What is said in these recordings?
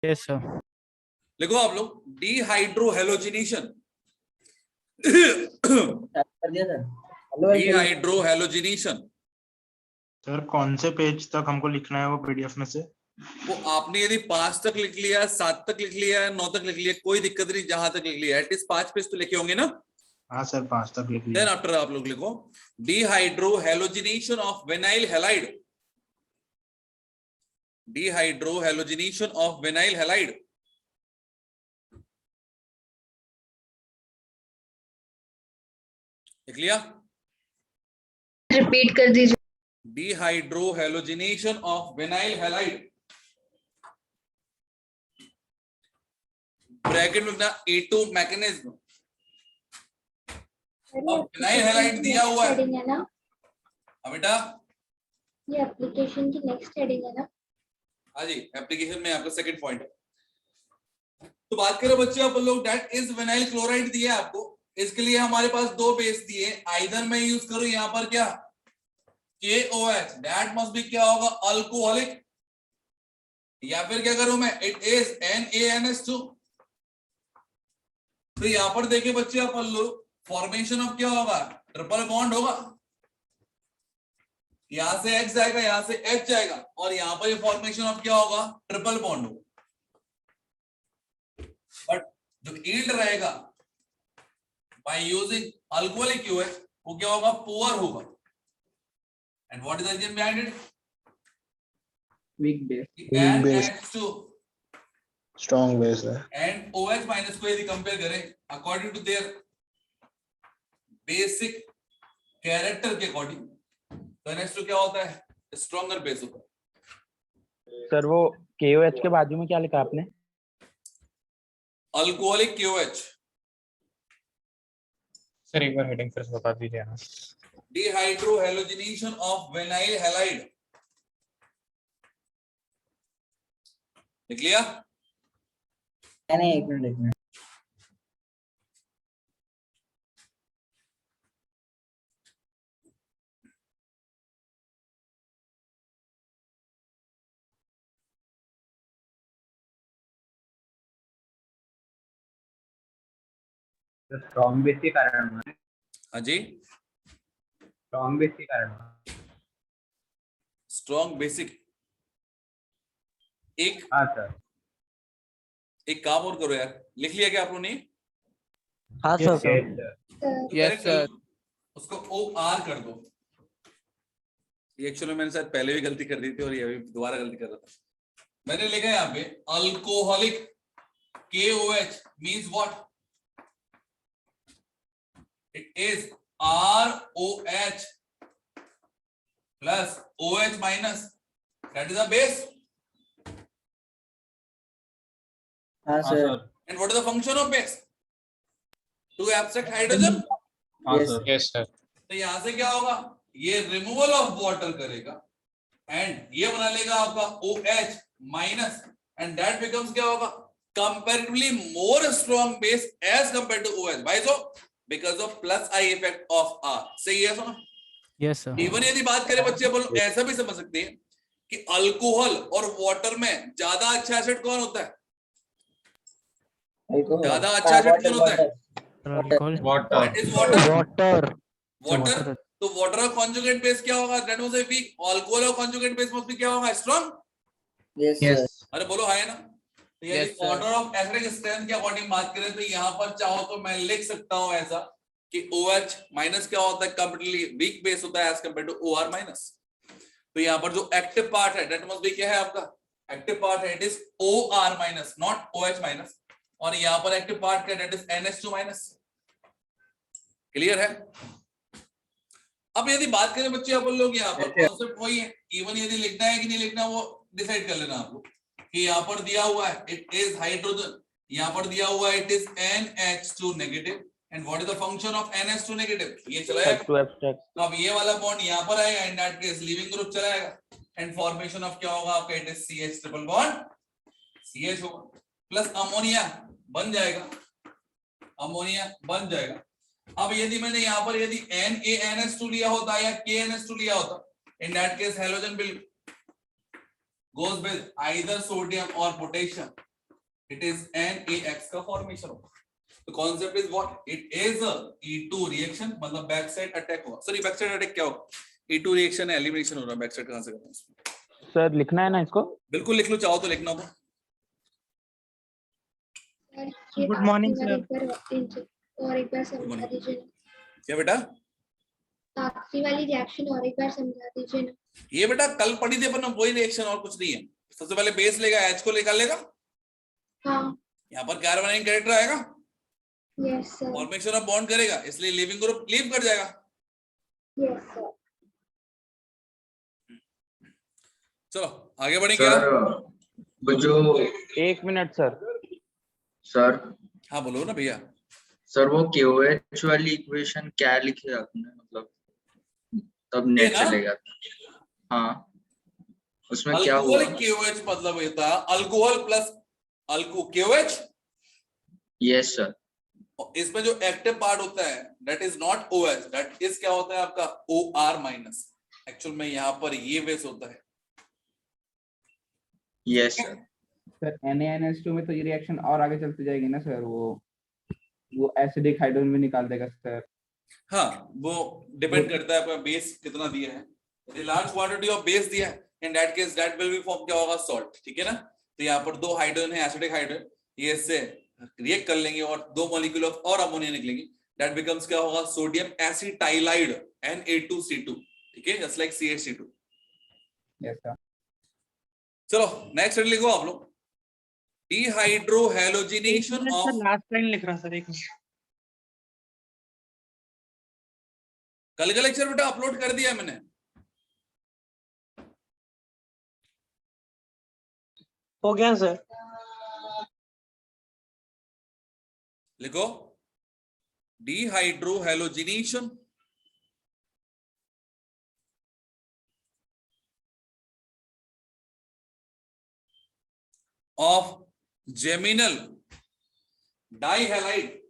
Yes sir. लिखो आप लोग dehydro halogenation. Dehydro halogenation. Sir कौन से पेज तक हमको लिखना है वो पीडीएफ में से? वो आपने यदि 5 तक लिख लिया, 7 तक लिख लिया, 9 तक लिख लिया, कोई दिक्कत नहीं, जहां तक लिख लिया। एटलीस्ट 5 पेज तो लिखे होंगे ना? हाँ सर 5 तक लिख लिया। देन आफ्टर आप लोग लिखो dehydro halogenation of vinyl halide. Dehydro halogenation of vinyl halide. लिख लिया? रिपीट कर दीजिए। Dehydro halogenation of vinyl halide. Bracket में लिखना A2 मैकेनिज्म और विनाइल हैलाइड दिया हुआ है ना बेटा। ये एप्लीकेशन की नेक्स्ट हेडिंग है ना? हाँ जी, एप्लीकेशन में आपका सेकंड पॉइंट है। तो बात करें बच्चे आप लोग, दैट इज विनाइल क्लोराइड दिया है आपको। इसके लिए हमारे पास 2 बेस दिए। आइदर मैं यूज करूं यहाँ पर क्या KOH, दैट मस्ट बी क्या होगा अल्कोहलिक, या फिर क्या करूं मैं इट इज NaNH2। तो यहां पर देखिए बच्चे आप लोग फॉर्मेशन ऑफ क्या होगा ट्रिपल बॉन्ड होगा। यहां से X जाएगा, यहां से H जाएगा, और यहां पर ये फॉर्मेशन ऑफ क्या होगा ट्रिपल बॉन्ड होगा। बट जो यील्ड रहेगा बाय यूजिंग अल्कोहलिक OH वो क्या होगा पुअर होगा। And what is the reason behind it? Weak base. NH2 strong base है। एंड OH माइनस को यदि कंपेयर करें according to their basic character के अकॉर्डिंग, तो NH2 क्या होता है स्ट्रॉन्गर बेस होता है। सर वो KOH के बाजू में क्या लिखा आपने? Alcoholic KOH। सर एक बार हेडिंग फिर से बता दीजिए ना। Dehydro halogenation of vinyl halide. लिख लिया? नहीं एक मिनट। स्ट्रॉन्ग बेस के कारण। हाँ जी, स्ट्रॉन्ग बेस के कारण। Strong basic. एक हाँ सर। एक काम और करो यार, लिख लिया क्या आप लोगों ने? हाँ यस सर। तो यस correct सर। कर लो, उसको OR कर दो। ये एक्चुअली मैंने शायद पहले भी गलती कर दी थी और ये अभी दोबारा गलती कर रहा था। मैंने लिखा है यहाँ पे alcoholic KOH means what? It is ROH plus OH minus, that is a base. हाँ sir. And what is the function of base? To abstract hydrogen. हाँ सर। Yes sir. तो यहां से क्या होगा, ये रिमूवल ऑफ वाटर करेगा and ये बना लेगा आपका OH minus, and that becomes क्या होगा comparatively more strong base as compare to OH। भाई so because of plus I effect of R। सही है सुना? Yes sir. इवन यदि बात करें बच्चे अपन ऐसा भी समझ सकते हैं कि अल्कोहल और वाटर में ज्यादा अच्छा एसिड कौन होता है? ज्यादा अच्छा एसिड कौन होता है? Water. That is water. Water. Water. तो वाटर का कॉन्जुगेट बेस क्या होगा? That was a weak. Alcohol का कॉन्जुगेट बेस मस्ट बी क्या होगा? स्ट्रांग। यस। अरे बोलो हां है ना? तो यदि Yes, sir. Order of acidic strength के अकॉर्डिंग बात करें तो यहां पर चाहो तो मैं लिख सकता हूं ऐसा कि OH माइनस क्या होता है कंपैरेटिवली वीक बेस होता है as compare to OR minus. तो यहां पर जो एक्टिव पार्ट है दैट मस्ट बी क्या है आपका? एक्टिव पार्ट है it is OR minus not OH minus, और यहां पर एक्टिव पार्ट का that is NH2 minus. Clear है? अब यदि बात करें बच्चे आप लोग यहाँ पर कॉन्सेप्ट वही है, इवन यदि लिखना है कि नहीं लिखना वो डिसाइड कर लेना आप लोग। कि यहाँ पर दिया हुआ है इट इज हाइड्रोजन, यहाँ पर दिया हुआ है it is NH2 negative, and what is the function of NH2 negative? ये चला जाएगा तो अब ये वाला बॉन्ड यहाँ पर आएगा and that case leaving group चला जाएगा एंड फॉर्मेशन ऑफ क्या होगा आपका? It is CH triple bond CH होगा प्लस अमोनिया बन जाएगा, अमोनिया बन जाएगा। अब यदि मैंने यहाँ पर यदि NaNH2 लिया होता या KNH2 लिया होता, in that case halogen will goes with either sodium or potassium, it is NaX का फॉर्मेशन होगा। तो concept is what, it is E2 reaction, मतलब बैक साइड अटैक होगा। सॉरी बैक साइड अटैक क्या होगा, E2 रिएक्शन है, elimination हो रहा है, बैक साइड कहां से करना है? सर लिखना है ना इसको? बिल्कुल लिख लो, चाहो तो लिखना होगा। Good morning sir. और एक बार समझा दीजिए ना। क्या बेटा? आखिरी वाली रिएक्शन और एक बार समझा दीजिए ना। ये बेटा कल पढ़ी थी अपन, वही रिएक्शन और कुछ नहीं है। सबसे पहले बेस लेगा, H को निकाल लेगा, हाँ यहाँ पर कार्बोनाइल कैरेक्टर आएगा, yes sir, formation of bond करेगा, इसलिए लिविंग ग्रुप लीव कर जाएगा। Yes sir. चलो आगे बढ़े क्या? सर वो जो 1 मिनट सर। सर हाँ बोलो ना भैया। सर वो KOH वाली इक्वेशन क्या लिखे आपने, मतलब तब ये नेट ना? चलेगा। हाँ उसमें क्या हुआ? अल्कोहल KOH मतलब होता है alcohol plus alco KOH। Yes sir. इसमें जो एक्टिव पार्ट होता है that is not OH, that is क्या होता है आपका OR माइनस। एक्चुअल में यहाँ पर ये बेस होता है। Yes sir. सर NaNH2 में तो ये रिएक्शन और आगे चलती जाएगी ना सर, वो एसिडिक हाइड्रोजन भी निकाल देगा सर। हाँ वो डिपेंड करता है आपका बेस कितना दिया है। यदि लार्ज क्वांटिटी ऑफ बेस दिया है, in that case that will be form क्या होगा, सॉल्ट। ठीक है ना? तो यहाँ पर 2 हाइड्रोजन है, एसिडिक हाइड्रोजन, ये इससे रिएक्ट कर लेंगे और 2 मॉलिक्यूल ऑफ और अमोनिया निकलेंगे, दैट बिकम्स क्या होगा, सोडियम एसिटाइलाइड Na2CO2। ठीक है, just like CH3। Yes sir. चलो नेक्स्ट लिखो आप लोग, डिहाइड्रोहैलोजिनेशन ऑफ। लास्ट लाइन लिख रहा सर, एक मिनट। कल का लेक्चर बेटा अपलोड कर दिया मैंने। हो गया सर। लिखो डिहाइड्रोहैलोजिनेशन ऑफ जेमिनल डाइहैलाइड।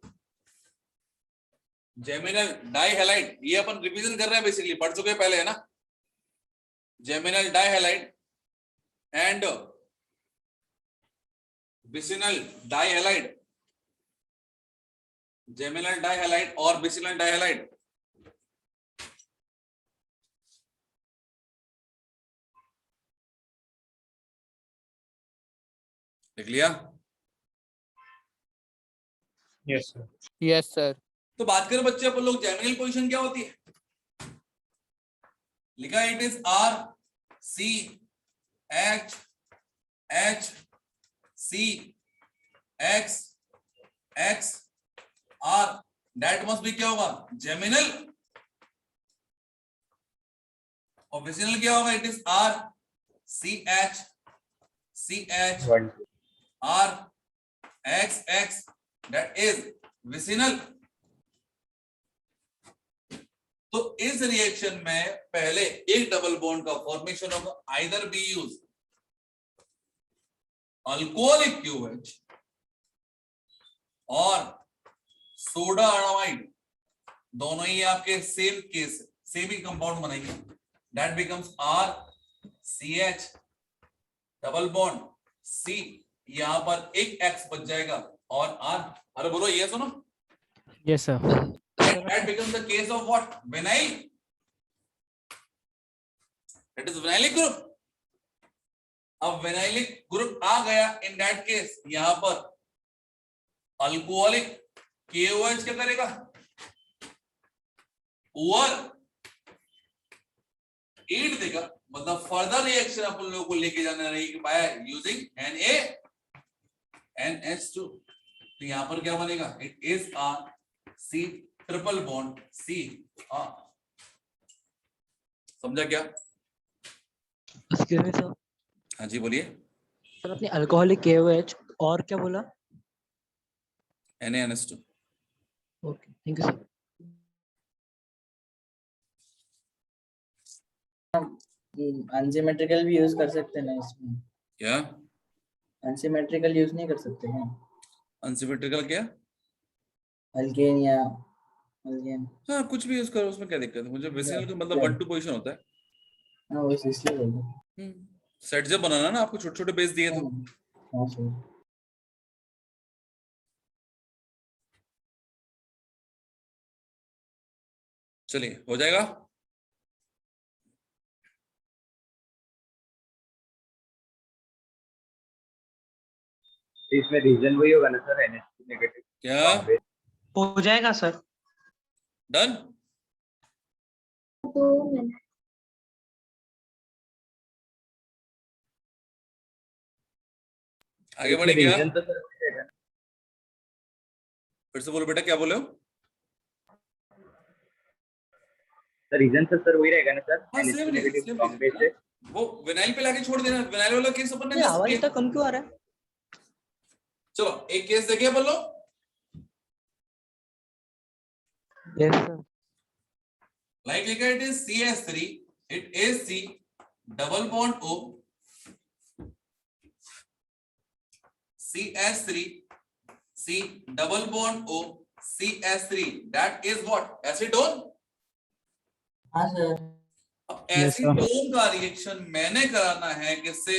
जेमिनल डाइहैलाइड ये अपन रिवीजन कर रहे हैं, बेसिकली पढ़ चुके हैं पहले, है ना? Geminal dihalide and vicinal dihalide. Geminal dihalide और बिसिनल डाइहैलाइड लिख लिया? Yes sir. Yes sir. तो बात करें बच्चे अपन लोग, जेमिनल पोजीशन क्या होती है? लिखा it is RCHHCXXR, that must be क्या होगा, जेमिनल। और विसिनल क्या होगा, it is RCHCHRXX, that is vicinal. तो इस रिएक्शन में पहले एक डबल बॉन्ड का फॉर्मेशन होगा, either B use alcoholic QH और सोडा अणामाइड, दोनों ही आपके सेम केस, सेम ही कंपाउंड बनेंगे, that becomes RCH double bond C, यहां पर एक X बच जाएगा और R। अरे बोलो ये सुनो। Yes sir. That becomes the case of what? Vinyl. It is vinylic group. अब vinylic group आ गया, in that case यहां पर अल्कोहलिक KOH क्या करेगा, OR एड देगा, मतलब फर्दर रिएक्शन अपन लोगों को लेके जाना रहेगी बाय यूजिंग NaNH2। तो यहां पर क्या बनेगा, it is C triple bond C। समझा क्या? Excuse me sir. हाँ जी बोलिए। सर अपने अल्कोहलिक KOH और क्या बोला? NaNH2। Okay thank you sir. Unsymmetrical भी यूज कर सकते हैं ना इसमें? क्या अनसिमेट्रिकल यूज नहीं कर सकते हैं? अनसिमेट्रिकल क्या? अल्केन या अल्केन। हाँ कुछ भी यूज करो, उसमें क्या दिक्कत है? मुझे विसिनल का मतलब 1-2 पोजीशन होता है। हाँ वैसे इसलिए बोल रहा हूँ। सेट जब बनाना ना, आपको छोटे छोटे बेस दिए तो हाँ सर। चलिए हो जाएगा। इसमें रीजन वही होगा ना सर, NH2 नेगेटिव। क्या हो जाएगा सर। डन? 2 मिनट। आगे बढ़े क्या? रीजन तो सर वही रहेगा ना? फिर से बोलो बेटा, क्या बोले हो? सर रीजन तो सर वही रहेगा ना सर, हाँ NH2 same negative strong base है। वो विनाइल पे लाके छोड़ देना। विनाइल वाला केस अपन ने ये मिस आवाज किया। इतना कम क्यों आ रहा है? चलो एक केस देखिए अपन लोग। Yes sir. लाइक लिखा it is CS3, it is C double bond O, CS3 C double bond O, CS3 that is what? Acetone. हाँ सर। अब Yes, sir. एसीटोन का रिएक्शन मैंने कराना है किससे?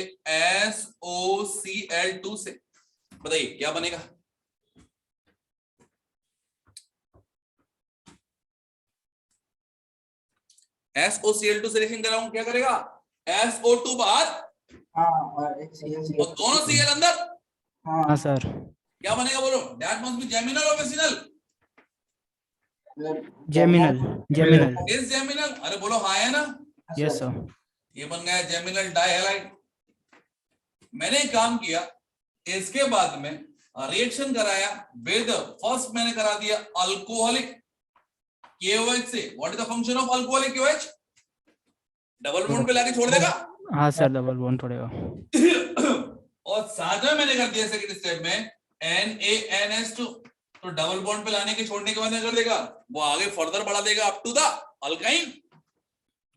SOCl2 से। बताइए क्या बनेगा? SOCl2 से रिएक्शन कराऊं, क्या करेगा? SO2 बाहर और और दोनों Cl अंदर। हाँ सर। क्या बनेगा बोलो? दैट मस्ट बी जेमिनल और वेसिनल। जेमिनल। जेमिनल। Is geminal. अरे बोलो हाँ है ना? Yes sir. ये बन गया जेमिनल डाइहैलाइड। मैंने एक काम किया, इसके बाद में रिएक्शन कराया विद, फर्स्ट मैंने करा दिया अल्कोहलिक KOH से। What is the function of alcoholic KOH? Double bond पे लाके छोड़ देगा। हाँ सर, डबल बॉन्ड छोड़ेगा। और साथ में मैंने कर दिया सेकंड स्टेप में NaNH2, तो डबल बॉन्ड पे लाने के छोड़ने के बाद क्या कर देगा? वो आगे फर्दर बढ़ा देगा up to the alkyne.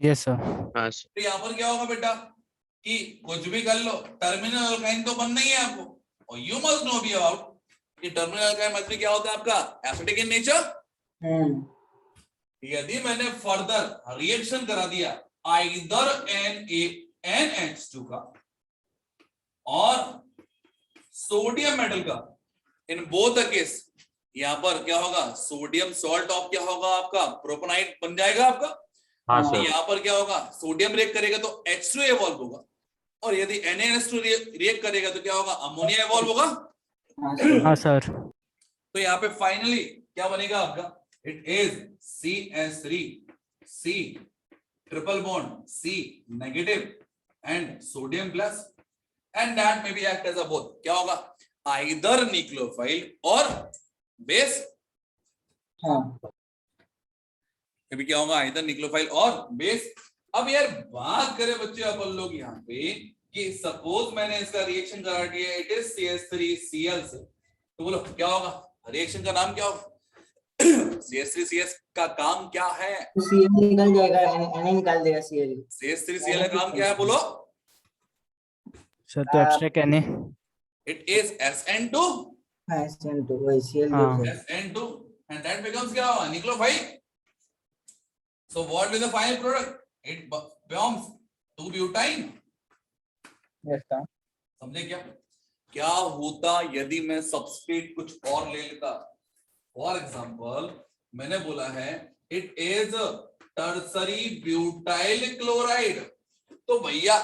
Yes sir. तो यहाँ पर क्या होगा बेटा कि कुछ भी कर लो, टर्मिनल अल्काइन तो बनना ही है आपको। और you must know be about कि टर्मिनल अल्काइन मत क्या होता है आपका? Acidic in nature. यदि मैंने फर्दर रिएक्शन करा दिया आइदर NaNH2 का और सोडियम मेटल का, इन बोथ द केस यहां पर क्या होगा? सोडियम सॉल्ट ऑफ क्या होगा आपका? प्रोपेनाइट बन जाएगा आपका। हाँ तो सर। यहाँ पर क्या होगा? सोडियम रिएक्ट करेगा तो H2 एवॉल्व होगा, और यदि NaNH2 रिएक्ट करेगा तो क्या होगा? अमोनिया एवॉल्व होगा। हाँ सर। तो यहाँ पे फाइनली क्या बनेगा आपका? It is CS3 C triple bond C negative and sodium plus, and that may be act as a both. क्या होगा? आइदर न्यूक्लियोफाइल और बेस। भी क्या होगा? आइदर न्यूक्लियोफाइल और बेस। अब यार बात करें बच्चे अपन लोग यहाँ पे कि सपोज मैंने इसका रिएक्शन करा दिया इट इज CS3Cl से, तो बोलो क्या होगा? रिएक्शन का नाम क्या होगा? CS3CS का काम क्या है? Cl निकल जाएगा, Na निकाल देगा Cl। CS3Cl का काम क्या है बोलो? सर तो abstract Na। It is SN2। हाँ SN2 वही Cl हाँ। SN2 and that becomes क्या होगा? Nucleophile. So what will the final product? It becomes 2-butyne। Yes sir. समझे क्या? क्या होता यदि मैं सबस्ट्रेट कुछ और ले लेता? फॉर एग्जाम्पल मैंने बोला है it is tertiary butyl chloride, तो भैया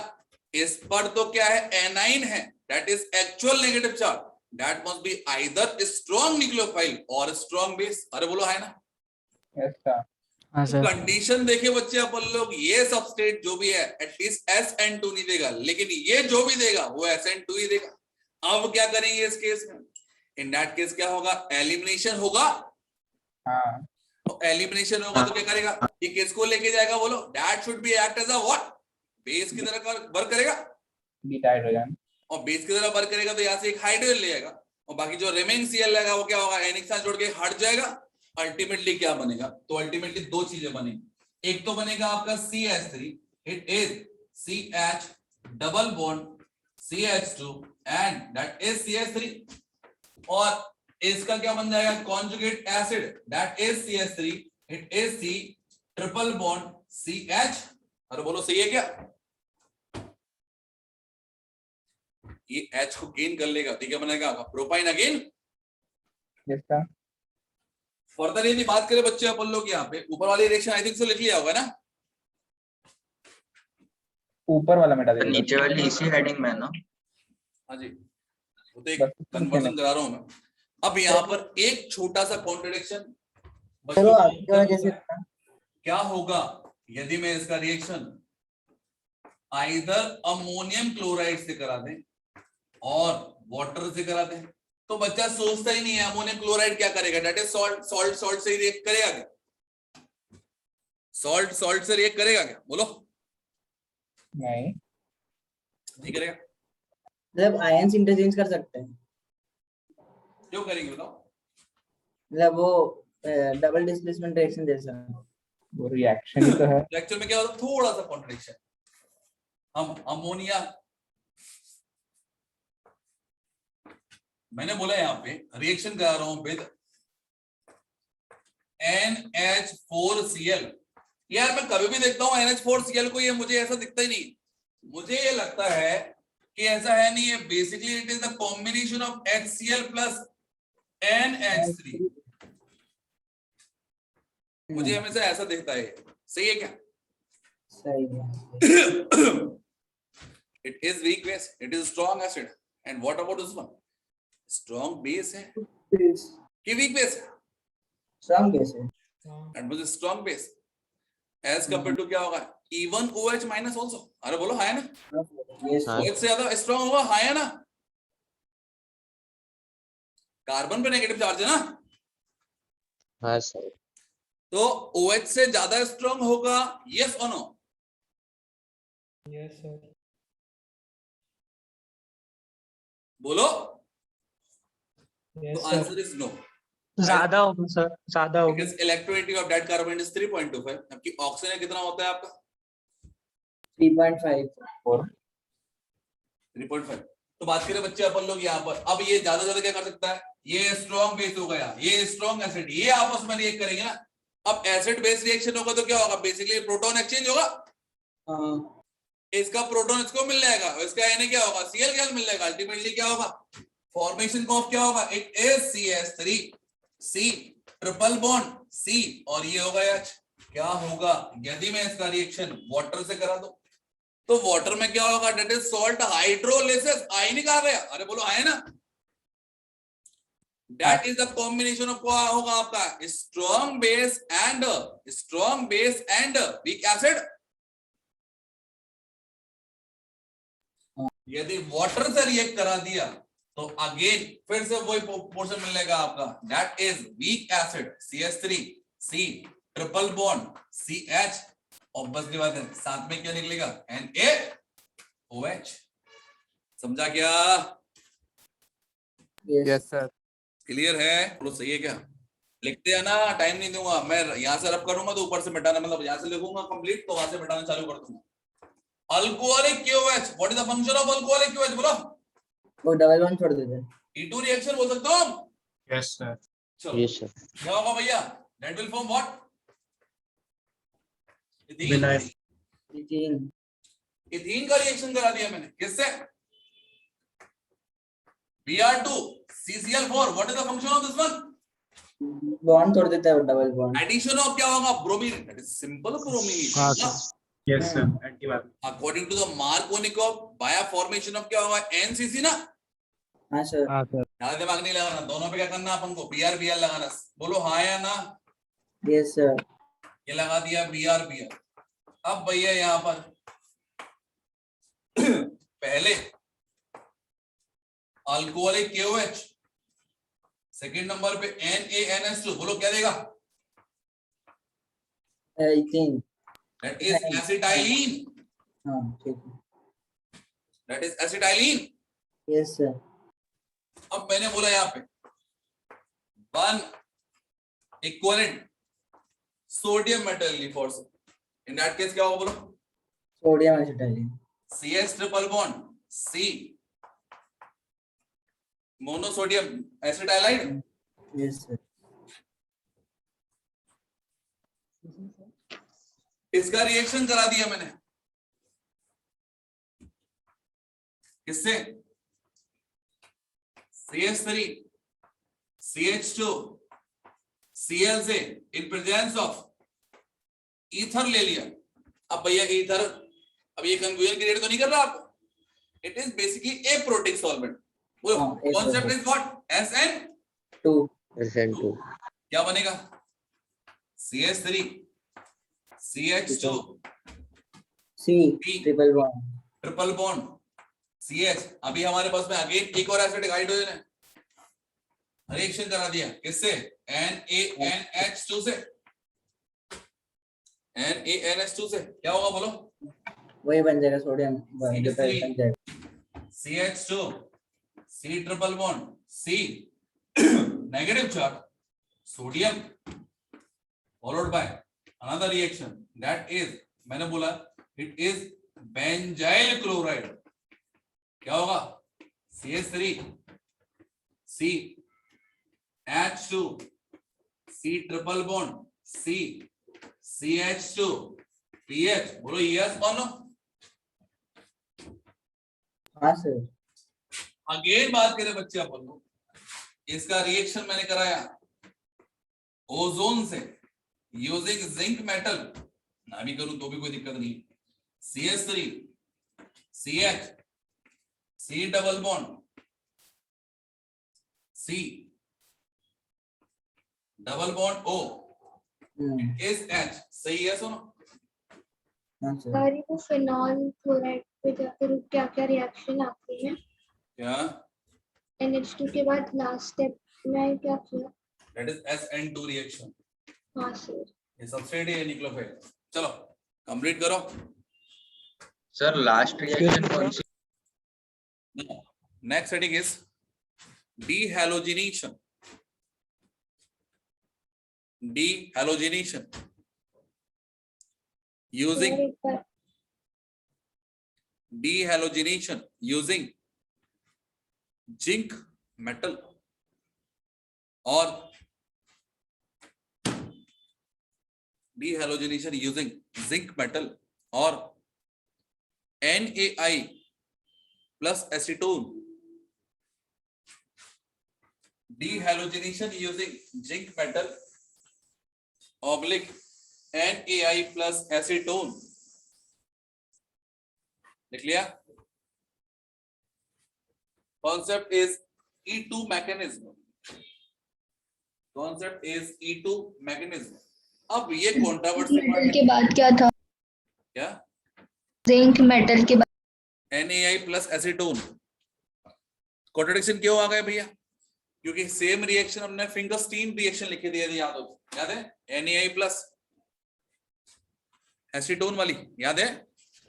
इस पर तो क्या है? एनाइन है, that is actual negative charge, that must be either strong nucleophile और स्ट्रॉन्ग बेस। अरे बोलो है ना? Yes sir. हाँ सर। कंडीशन देखे बच्चे अपन लोग, ये सबस्ट्रेट जो भी है एटलीस्ट SN2 नहीं देगा, लेकिन ये जो भी देगा वो SN2 ही देगा। अब क्या करेंगे इस केस में? इन दैट केस क्या होगा? एलिमिनेशन होगा। हाँ। तो एलिमिनेशन होगा तो क्या करेगा? ये किसको लेके जाएगा बोलो? That should be act as a what? Base की तरह वर्क करेगा। Beta hydrogen. और बेस की तरह वर्क करेगा तो यहाँ से एक हाइड्रोजन ले जाएगा, और बाकी जो रिमेनिंग Cl लगेगा वो क्या होगा? N के साथ जोड़ के हट जाएगा। अल्टीमेटली क्या बनेगा? तो अल्टीमेटली दो चीजें बनेगी। एक तो बनेगा आपका CS3, it is CH double bond CH2 and that is CS3, और इसका क्या बन जाएगा? Conjugate acid, that is CS3, it is C triple bond CH। अरे बोलो सही है क्या? ये H को गेन कर लेगा तो क्या बनेगा? Propyne again. Yes sir. Further यदि बात करें बच्चे अपन लोग यहाँ पे ऊपर वाली रिएक्शन आई थिंक सो लिख लिया होगा ना। ऊपर वाला मिटा सर दीजिए। नीचे वाली इसी हेडिंग में है ना? हाँ जी, वो तो एक कन्वर्जन करा रहा हूं मैं। अब यहाँ पर एक छोटा सा कॉन्ट्रडिक्शन चलो आपके वाला कैसे था? क्या होगा यदि मैं इसका रिएक्शन आइदर अमोनियम क्लोराइड से करा दें और वाटर से करा दें, तो बच्चा सोचता ही नहीं है अमोनियम क्लोराइड क्या करेगा, that is salt, salt salt से रिएक्ट करेगा क्या? सॉल्ट सॉल्ट से रिएक्ट करेगा क्या? बोलो। नहीं करेगा। मतलब आयंस इंटरचेंज कर सकते हैं, क्यों करेंगे बताओ? मतलब वो डबल डिस्प्लेसमेंट रिएक्शन जैसा। वो रिएक्शन ही तो है। एक्चुअल में क्या होता है, थोड़ा सा कॉन्ट्रडिक्शन। हम अमोनिया, मैंने बोला यहाँ पे रिएक्शन करा रहा हूं विद NH4Cl। यार मैं कभी भी देखता हूं NH4Cl को, ये मुझे ऐसा दिखता ही नहीं, मुझे ये लगता है कि ऐसा है नहीं है। Basically it is the combination of HCl plus NH3। मुझे हमेशा ऐसा दिखता है। सही है क्या? सही है। It is weak base, it is strong acid, and what about this one? Strong base है कि weak base है? स्ट्रांग कैसे? And with strong base, as compared to क्या होगा? Even OH minus also। अरे बोलो हाँ है ना? यस OH से ज्यादा strong होगा, हाँ है ना? कार्बन पे नेगेटिव चार्ज है ना? हाँ सर। तो OH से ज्यादा स्ट्रॉन्ग होगा, yes or no? Yes sir. बोलो। यस तो आंसर इज नो। ज्यादा होगा सर, ज्यादा होगा। Because electronegativity of that carbon is 3.25। जबकि ऑक्सीजन कितना होता है आपका? 3.5 3.5। तो बात करें बच्चे अपन लोग यहाँ पर, अब ये ज्यादा क्या कर सकता है? ये स्ट्रॉन्ग बेस हो गया, ये स्ट्रॉन्ग एसिड, ये आपस में रिएक्ट करेंगे ना। अब एसिड बेस रिएक्शन होगा तो क्या होगा? बेसिकली प्रोटॉन एक्सचेंज होगा। इसका प्रोटॉन इसको मिल जाएगा, इसका Na क्या होगा? Cl गैस मिल जाएगा। अल्टीमेटली क्या होगा? फॉर्मेशन ऑफ क्या होगा? It is CH3 C triple bond C और ये होगा H। क्या होगा यदि मैं इसका रिएक्शन वाटर से करा दूं? तो वाटर में क्या होगा? That is salt hydrolysis. आई निकाल गया, अरे बोलो आए ना। That is the combination of क्या होगा आपका? Strong base and weak acid. यदि वाटर से रिएक्ट करा दिया तो अगेन फिर से वही पोर्शन मिलेगा आपका, that is weak acid CH3 C triple bond CH। Obviously बात है, साथ में क्या निकलेगा? NaOH। समझा क्या? Yes sir. क्लियर है? बोलो सही है क्या? लिखते हैं ना, टाइम नहीं दूंगा मैं। यहां से रब करूंगा तो ऊपर से मिटाना, मतलब यहां से लिखूंगा कंप्लीट तो वहां से मिटाना चालू कर दूंगा। Alcoholic KOH, what is the function of alcoholic KOH? बोलो। वो डबल बॉन्ड छोड़ देते हैं। E2 रिएक्शन बोल सकते हो? Yes sir. चलो यस सर। क्या होगा भैया? That will form what? Vinyl. Ethene का रिएक्शन करा दिया मैंने, किससे? Br2 CCl4, what is the function of this one? Bond तोड़ देता है वो डबल बॉन्ड। एडिशन ऑफ क्या होगा? Bromine. That is simple bromine. हाँ sir. Yes sir. Antibiotic. According to the Markovnikov by formation of क्या होगा? NCC ना। हाँ सर। हाँ सर। ज्यादा दिमाग नहीं लगाना, दोनों पे क्या करना अपन को? Br लगाना। बोलो हाँ या ना? Yes sir. ये लगा दिया Br। अब भैया यहाँ पर पहले अल्कोहलिक KOH, सेकंड नंबर पे NaNH2। बोलो क्या देगा? इथीन। That is acetylene. हाँ ठीक है। That is acetylene. Yes sir. अब मैंने बोला यहाँ पे वन इक्विवेलेंट सोडियम मेटल लिफॉर्स, इन दैट केस क्या होगा? बोलो। Sodium acetylene. CH triple bond C monosodium acetylide. Yes sir. इसका रिएक्शन करा दिया मैंने, किससे? CH3 CH2 Cl से इन प्रेजेंस ऑफ ईथर ले लिया। अब भैया ईथर, अब ये कंफ्यूजन क्रिएट तो नहीं कर रहा आपको? It is basically A protic solvent. Concept is what? SN2। SN2 क्या बनेगा? CH3 CH2 C triple bond triple bond CH। अभी हमारे पास में अगेन एक और एसिडिक हाइड्रोजन है, रिएक्शन करा दिया किससे? NaNH2 से। NaNH2 से क्या होगा बोलो? वही बन जाएगा सोडियम CH3 बन जाएगा। CH2 C triple bond C negative charge sodium followed by another reaction that is, मैंने बोला it is बेंजाइल क्लोराइड। क्या होगा? CH3 C H2 C triple bond C CH2 PH। बोलो yes or no? हाँ sir. Again बात करें बच्चे अपन लोग, इसका रिएक्शन मैंने कराया ओजोन से यूजिंग जिंक मेटल, ना भी करूं तो भी कोई दिक्कत नहीं। CH3 CH C double bond C double bond O is H। सही है? सुनो हाँ सर। सर वो फिनॉल क्लोराइड पे जाकर क्या क्या रिएक्शन आती है? क्या? NH2 के बाद लास्ट स्टेप में क्या किया? That is SN2 reaction. हाँ सर। ये सबस्ट्रेट है न्यूक्लियोफाइल। चलो कंप्लीट करो। सर लास्ट रिएक्शन कौन सी? Next heading is dehalogenation। dehalogenation using sir एक बार dehalogenation using zinc metal और dehalogenation using zinc metal और NaI plus acetone। dehalogenation using zinc metal oblique NaI plus acetone। लिख लिया? Concept is E2 mechanism। Concept is E2 mechanism। अब ये metal के बाद क्या था? क्या? जिंक मेटल के बाद NaI plus acetone। कॉन्ट्रडिक्शन क्यों आ गया भैया? क्योंकि सेम रिएक्शन हमने फिंगरस्टीन रिएक्शन लिखे दिए थे, याद है? NaI plus एसीटोन वाली याद है?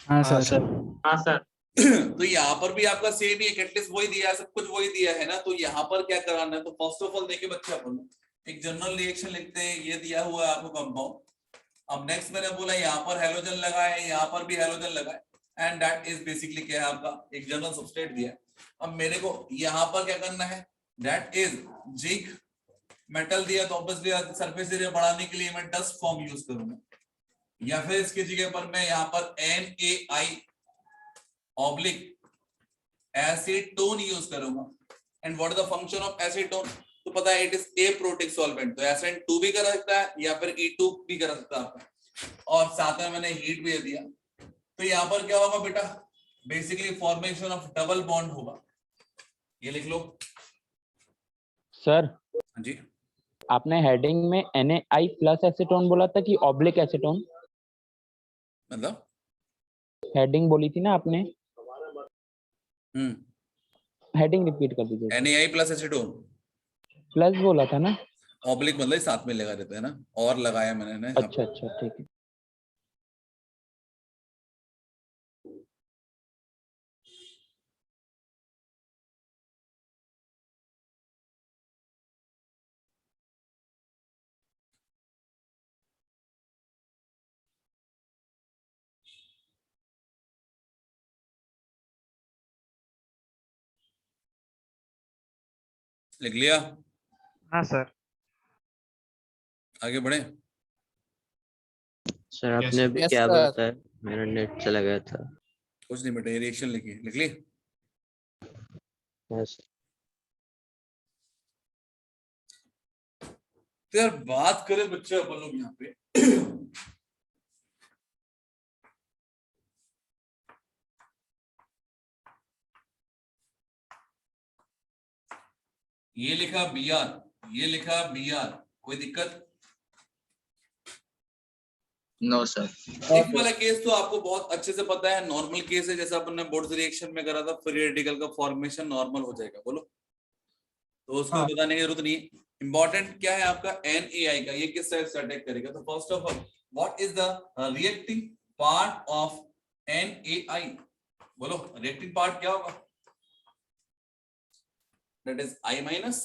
हाँ सर। हाँ सर। तो यहाँ पर भी आपका सेम ही कैटलिस्ट वही दिया है, सब कुछ वही दिया है ना। तो यहाँ पर क्या कराना है? तो फर्स्ट ऑफ ऑल देखिए बच्चे, अपन एक जनरल रिएक्शन लिखते हैं, ये दिया हुआ है आपको कंपाउंड। अब नेक्स्ट मैंने बोला यहाँ पर हेलोजन लगा है, यहाँ पर भी हेलोजन लगा है, एंड दैट इज बेसिकली क्या है आपका एक जनरल सबस्ट्रेट दिया है। अब मेरे को यहाँ पर क्या करना है? दैट इज जिंक मेटल दिया, तो ऑब्वियसली सरफेस एरिया बढ़ाने के लिए मैं डस्ट फॉर्म यूज करूंगा, या फिर इसकी जगह पर मैं यहाँ पर NaI ऑब्लिक एसीटोन यूज करूंगा। And what is the function of acetone? तो पता है it is a protic solvent. तो SN2 भी कर सकता है या फिर E2 भी कर सकता है आपका, और साथ में मैंने हीट भी दे दिया। तो यहाँ पर क्या होगा बेटा? Basically formation of double bond होगा। ये लिख लो सर। हाँ जी। आपने हेडिंग में NaI प्लस एसीटोन बोला था कि ऑब्लिक एसीटोन? मतलब हेडिंग बोली थी ना आपने? हेडिंग रिपीट कर दीजिए। NaI प्लस एसीटोन प्लस बोला था ना? ऑब्लिक मतलब साथ में लगा देते हैं ना, और लगाया मैंने ना। अच्छा अच्छा ठीक है। लिख लिया? हाँ सर। आगे बढ़े? सर आपने अभी क्या बताया? मेरा नेट चला गया था। कुछ नहीं बेटा, ये रिएक्शन लिखी, लिख ली? हाँ सर। तो यार बात करें बच्चे अपन लोग यहाँ पे ये लिखा बी आर, ये लिखा बी आर, कोई दिक्कत? No sir. एक वाला केस तो आपको बहुत अच्छे से पता है, नॉर्मल केस है, जैसा अपन ने बोर्ड रिएक्शन में करा था, फ्री रेडिकल का फॉर्मेशन नॉर्मल हो जाएगा। बोलो, तो उसको बताने की जरूरत नहीं है। इंपॉर्टेंट क्या है आपका NaI का, ये किस तरह से अटैक करेगा? तो first of all what is the reacting part of NaI? बोलो, रिएक्टिंग पार्ट क्या होगा? That is I minus.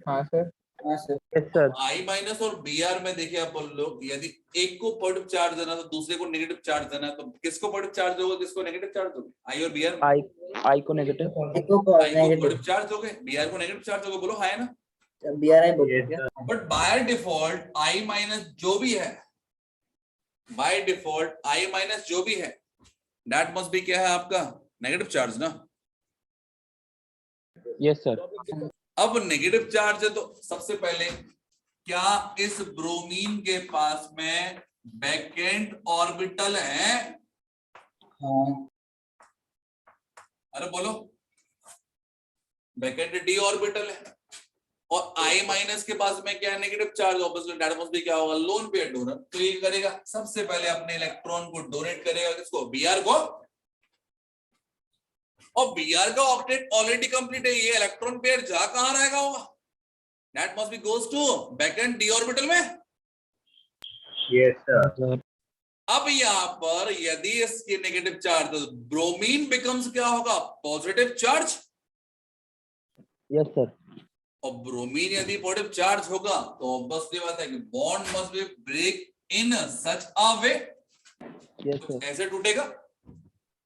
हाँ सर। हाँ sir. Yes sir. I minus और Br में देखिए अपन लोग, यदि एक को पॉजिटिव चार्ज देना तो दूसरे को नेगेटिव चार्ज देना है, तो किसको पॉजिटिव चार्ज होगा, किसको नेगेटिव चार्ज होगा? I और Br में आई को नेगेटिव, I को पॉजिटिव चार्ज होगे, Br को नेगेटिव चार्ज होगा। बोलो हाँ है ना? BRI बोलते हैं। But by default I minus जो भी है, बाय डिफॉल्ट I माइनस जो भी है, दैट मस्ट बी क्या है आपका? नेगेटिव चार्ज ना। Yes sir. अब नेगेटिव चार्ज है तो सबसे पहले क्या इस ब्रोमीन के पास में बैकेंड ऑर्बिटल है? हाँ। अरे बोलो, बैकेंड डी ऑर्बिटल है, और I माइनस के पास में क्या है? Negative charge. Obviously that must be क्या होगा? Lone pair donor. तो ये करेगा, सबसे पहले अपने इलेक्ट्रॉन को डोनेट करेगा, किसको? Br को। और Br का ऑक्टेट ऑलरेडी कंप्लीट है, ये इलेक्ट्रॉन पेयर जा कहां रहेगा होगा? That must be goes to vacant d orbital में। Yes sir. अब यहाँ पर यदि इसके नेगेटिव चार्ज, तो ब्रोमीन बिकम्स क्या होगा? Positive charge. Yes sir. और ब्रोमीन यदि पॉजिटिव चार्ज होगा तो ऑब्वियसली बात है कि bond must be break in such a way, yes sir. ऐसे टूटेगा।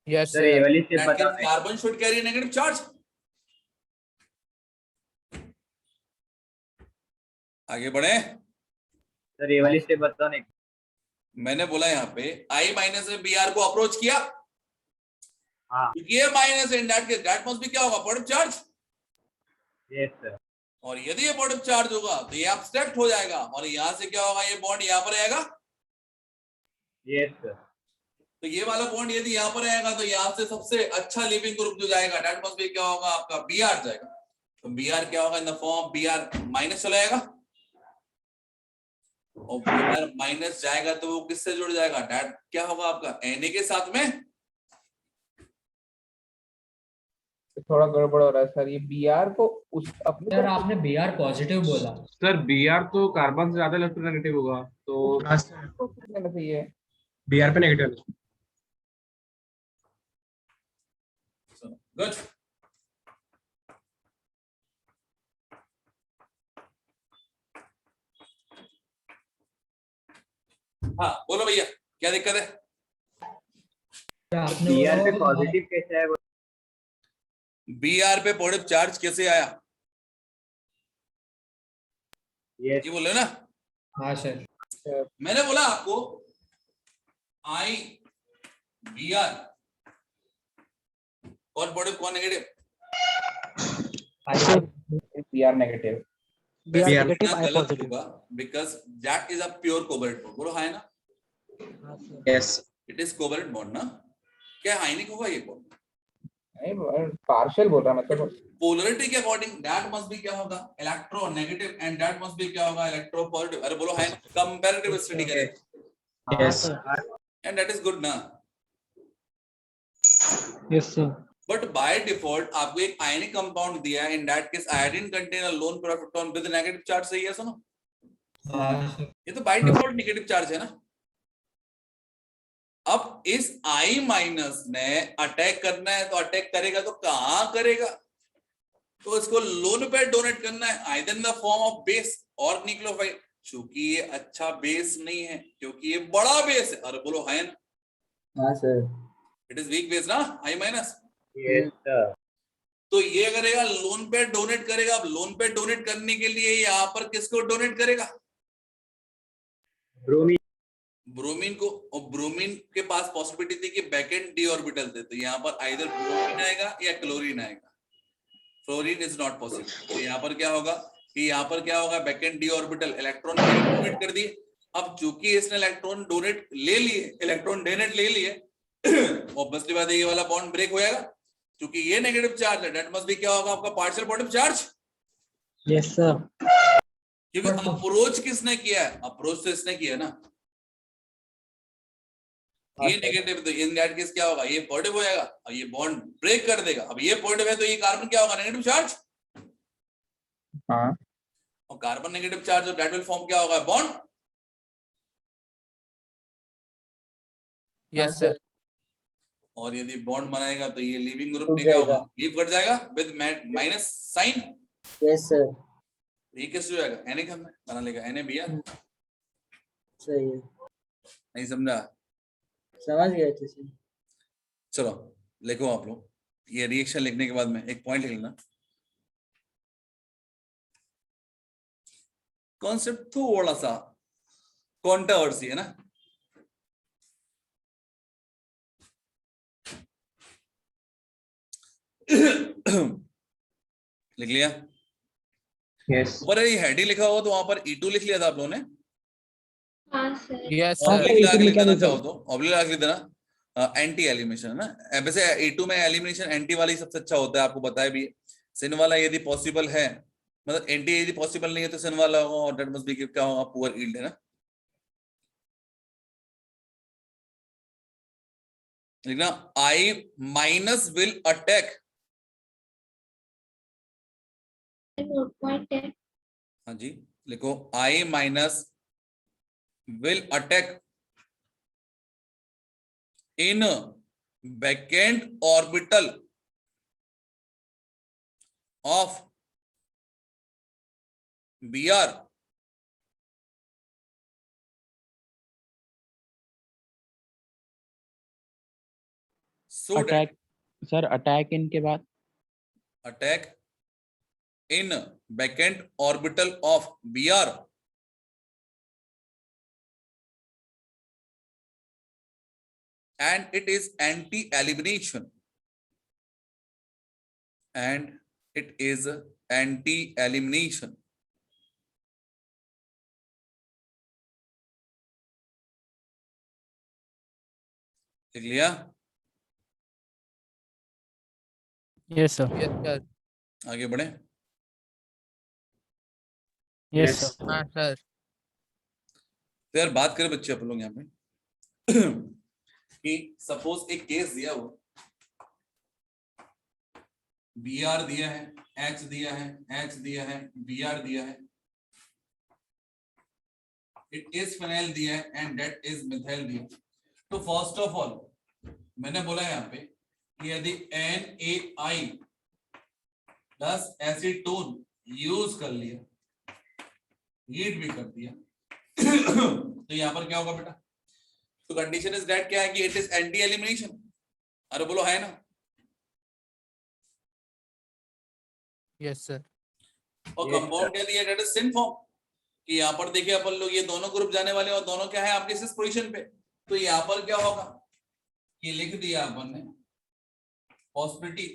यस सर ये वाली स्टेप That बताओ। means carbon should carry a negative charge. आगे बढ़े। सर ये वाली स्टेप बताओ नहीं। मैंने बोला यहाँ पे I माइनस ने Br को अप्रोच किया, हाँ। ये minus in that case that must be क्या होगा? Positive charge. Yes sir. और यदि ये पॉजिटिव चार्ज होगा तो ये एब्स्ट्रैक्ट हो जाएगा, और यहाँ से क्या होगा? ये बॉन्ड यहाँ पर आएगा। Yes sir. तो ये वाला बॉन्ड यदि यहाँ पर आएगा तो यहाँ से सबसे अच्छा लिविंग ग्रुप जो जाएगा दैट मस्ट बी क्या होगा? आपका Br जाएगा। तो Br क्या होगा? In the form Br minus चला जाएगा, और Br माइनस जाएगा तो वो किससे जुड़ जाएगा? दैट क्या होगा आपका? Na के साथ में। थोड़ा गड़बड़ हो रहा है सर, ये Br को उस अपने सर आपने Br पॉजिटिव बोला। सर Br तो कार्बन से ज्यादा इलेक्ट्रोनेगेटिव होगा, तो लेना चाहिए। Br पे नेगेटिव। गुड। हाँ बोलो भैया, क्या दिक्कत है? Br पे पॉजिटिव कैसे है? Br पे पॉजिटिव चार्ज कैसे आया? यस ये बोले ना। हाँ सर। मैंने बोला आपको I Br कौन पॉजिटिव कौन negative? Br negative. Because that is a pure covalent bond. बोलो हाँ ना? Yes. It is covalent bond ना। क्या आयनिक होगा ये बॉन्ड? नहीं, पार्शियल बोल रहा मतलब। पोलरिटी के अकॉर्डिंग दैट मस्ट बी क्या होगा? Electronegative, and that must be क्या होगा? Electropositive. अरे बोलो हाँ, कंपैरेटिव स्टडी करें। Yes. And that is good ना। Yes sir. But by default आपको एक आयनिक कंपाउंड दिया है, in that case iodine contain a lone proton with negative charge. सही है सुनो? ये तो बाय डिफॉल्ट नेगेटिव चार्ज है ना। अब इस I माइनस ने अटैक करना है, तो अटैक करेगा तो कहां करेगा? तो इसको लोन पे डोनेट करना है, either in the form of base और न्यूक्लियोफाइल। चूंकि ये अच्छा बेस नहीं है, क्योंकि ये बड़ा बेस है। अरे बोलो है ना? हाँ sir. It is weak base ना I माइनस। Yes sir. तो ये करेगा लोन पे डोनेट करेगा। अब लोन पे डोनेट करने के लिए यहाँ पर किसको डोनेट करेगा? ब्रोमीन। ब्रोमीन को। और ब्रोमीन के पास पॉसिबिलिटी थी कि बैकेंड डी ऑर्बिटल थे, तो यहाँ पर आइदर ब्रोमीन आएगा या क्लोरीन आएगा। Fluorine is not possible. तो यहाँ पर क्या होगा? कि यहाँ पर क्या होगा, backend d orbital electron donate कर दिए। अब चूंकि इसने इलेक्ट्रॉन डोनेट ले लिए, इलेक्ट्रॉन डोनेट ले लिए, ऑब्वियसली बात है ये वाला बॉन्ड ब्रेक हो जाएगा, क्योंकि ये नेगेटिव चार्ज है, दैट मस्ट बी क्या होगा आपका partial positive charge. Yes sir. क्योंकि अप्रोच किसने किया है, अप्रोच तो इसने किया ना, ये नेगेटिव, तो इन दैट केस क्या होगा, ये पॉजिटिव हो जाएगा और ये बॉन्ड ब्रेक कर देगा। अब ये पॉजिटिव है तो ये कार्बन क्या होगा, नेगेटिव चार्ज। हाँ और कार्बन नेगेटिव चार्ज और दैट विल फॉर्म क्या होगा, बॉन्ड। Yes sir. और यदि बॉन्ड बनाएगा तो ये लीविंग ग्रुप टूट क्या होगा, जाएगा। लीव कर जाएगा with minus sign. Yes sir. ये कैसे हो जाएगा, Na करना बना लेगा, Na सही है, नहीं समझा। समझ गए अच्छे से। चलो लिखो आप लोग, ये रिएक्शन लिखने के बाद में एक पॉइंट लिख लेना, कॉन्सेप्ट थोड़ा सा कॉन्ट्रोवर्सी है ना। लिख लिया। यस ऊपर ये हेडिंग लिखा हुआ तो वहां पर E2 लिख लिया था आप लोगों ने। हाँ सर। यस ऑब्लिक लिख देना चाहो तो ऑब्लिक लिख देना, एंटी एलिमिनेशन है ना। वैसे E2 में एलिमिनेशन एंटी वाला ही सबसे अच्छा होता है, आपको बताया भी। सिन वाला यदि पॉसिबल है, मतलब एंटी यदि पॉसिबल नहीं है तो सिन वाला होगा, और दैट मस्ट बी क्या होगा, पुअर यील्ड है ना। लिखना I minus will attack, note point है। हाँ जी लिखो, I minus will attack in vacant orbital of Br so that attack sir, attack इनके बाद attack in vacant orbital of Br and it is anti-elimination, and it is anti-elimination. लिख लिया। Yes sir. Yes sir. आगे बढ़े। Yes sir. हाँ sir. तो यार बात करें बच्चे अपन लोग यहाँ पे कि सपोज एक केस दिया हुआ, Br दिया है, H दिया है, H दिया है, Br दिया है, इट इज फिनाइल दिया है एंड दैट इज मिथाइल दिया। तो फर्स्ट ऑफ ऑल मैंने बोला यहाँ पे कि यदि NaI प्लस एसीटोन यूज कर लिया, हीट भी कर दिया तो यहाँ पर क्या होगा बेटा, तो कंडीशन इज दैट क्या है कि इट इज एंटी एलिमिनेशन। अरे बोलो है ना। Yes sir. और कंपाउंड क्या दिया, दैट इज सिन फॉर्म, कि यहाँ पर देखिए अपन लोग ये दोनों ग्रुप जाने वाले और दोनों क्या है आपके इस पोजीशन पे। तो यहाँ पर क्या होगा, ये लिख दिया अपन ने possibility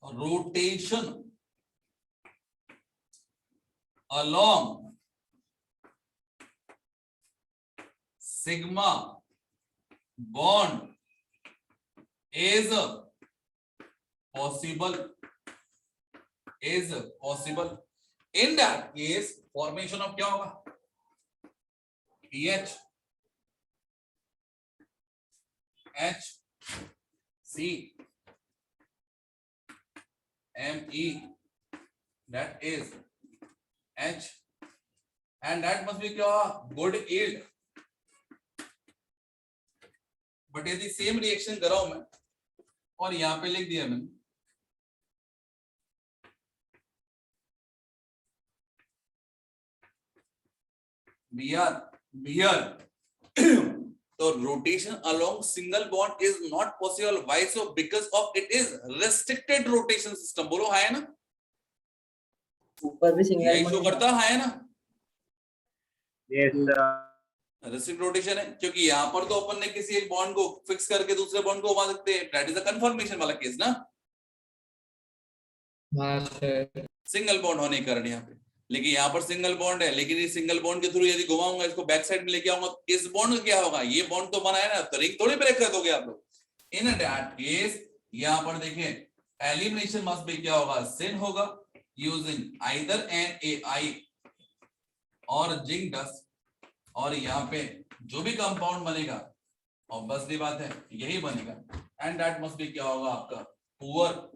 rotation along sigma bond is possible, in that case formation of क्या होगा, PH H C Me, that is H, and that must be क्या, good yield। बट यदि सेम रिएक्शन कराऊं मैं और यहाँ पे लिख दिया मैंने Br तो rotation along single bond is not possible, why so, because of it is restricted rotation system. बोलो है ना, ऊपर भी सिंगल यही शो करता है ना। Yes, sir. रेस्ट्रिक्ट रोटेशन है, क्योंकि यहाँ पर तो अपन ने किसी एक बॉन्ड को फिक्स करके दूसरे बॉन्ड को घुमा सकते हैं, दैट इज अ कंफर्मेशन वाला केस ना, हाँ सर। सिंगल बॉन्ड होने के कारण यहाँ पे। लेकिन यहाँ पर सिंगल बॉन्ड है, लेकिन इस सिंगल बॉन्ड के थ्रू यदि घुमाऊंगा, इसको बैक साइड में लेके आऊंगा, इस बॉन्ड का क्या होगा, ये बॉन्ड तो बना है ना, तो रिंग थोड़ी ब्रेक कर दोगे आप लोग। इन दैट केस यहाँ पर देखिए एलिमिनेशन मस्ट बी क्या होगा, सिन होगा, यूजिंग आइदर NaI और जिंक डस्ट, और यहाँ पे जो भी कंपाउंड बनेगा ऑब्वियसली बात है यही बनेगा, एंड दैट मस्ट बी क्या होगा आपका पुअर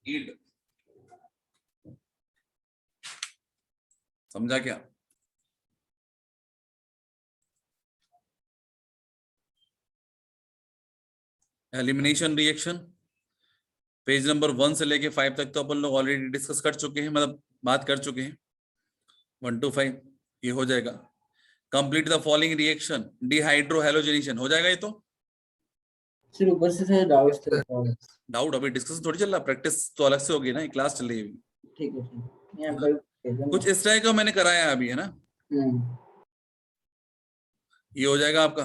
ईल्ड। समझा क्या? एलिमिनेशन रिएक्शन पेज नंबर 1 से लेके 5 तक तो अपन लोग ऑलरेडी डिस्कस कर चुके हैं, मतलब बात कर चुके हैं। 1 to 5 ये हो जाएगा। कंप्लीट द फॉलोइंग रिएक्शन, डिहाइड्रोहैलोजिनेशन हो जाएगा ये तो। सिर्फ ऊपर से डाउट्स थे। डाउट अभी डिस्कशन थोड़ी चल रहा, प्रैक्टिस तो अलग से होगी ना, क्लास चल रही है। ठीक है ठीक है, यहाँ पर कुछ इस तरह का मैंने कराया है अभी, है ना। ये हो जाएगा आपका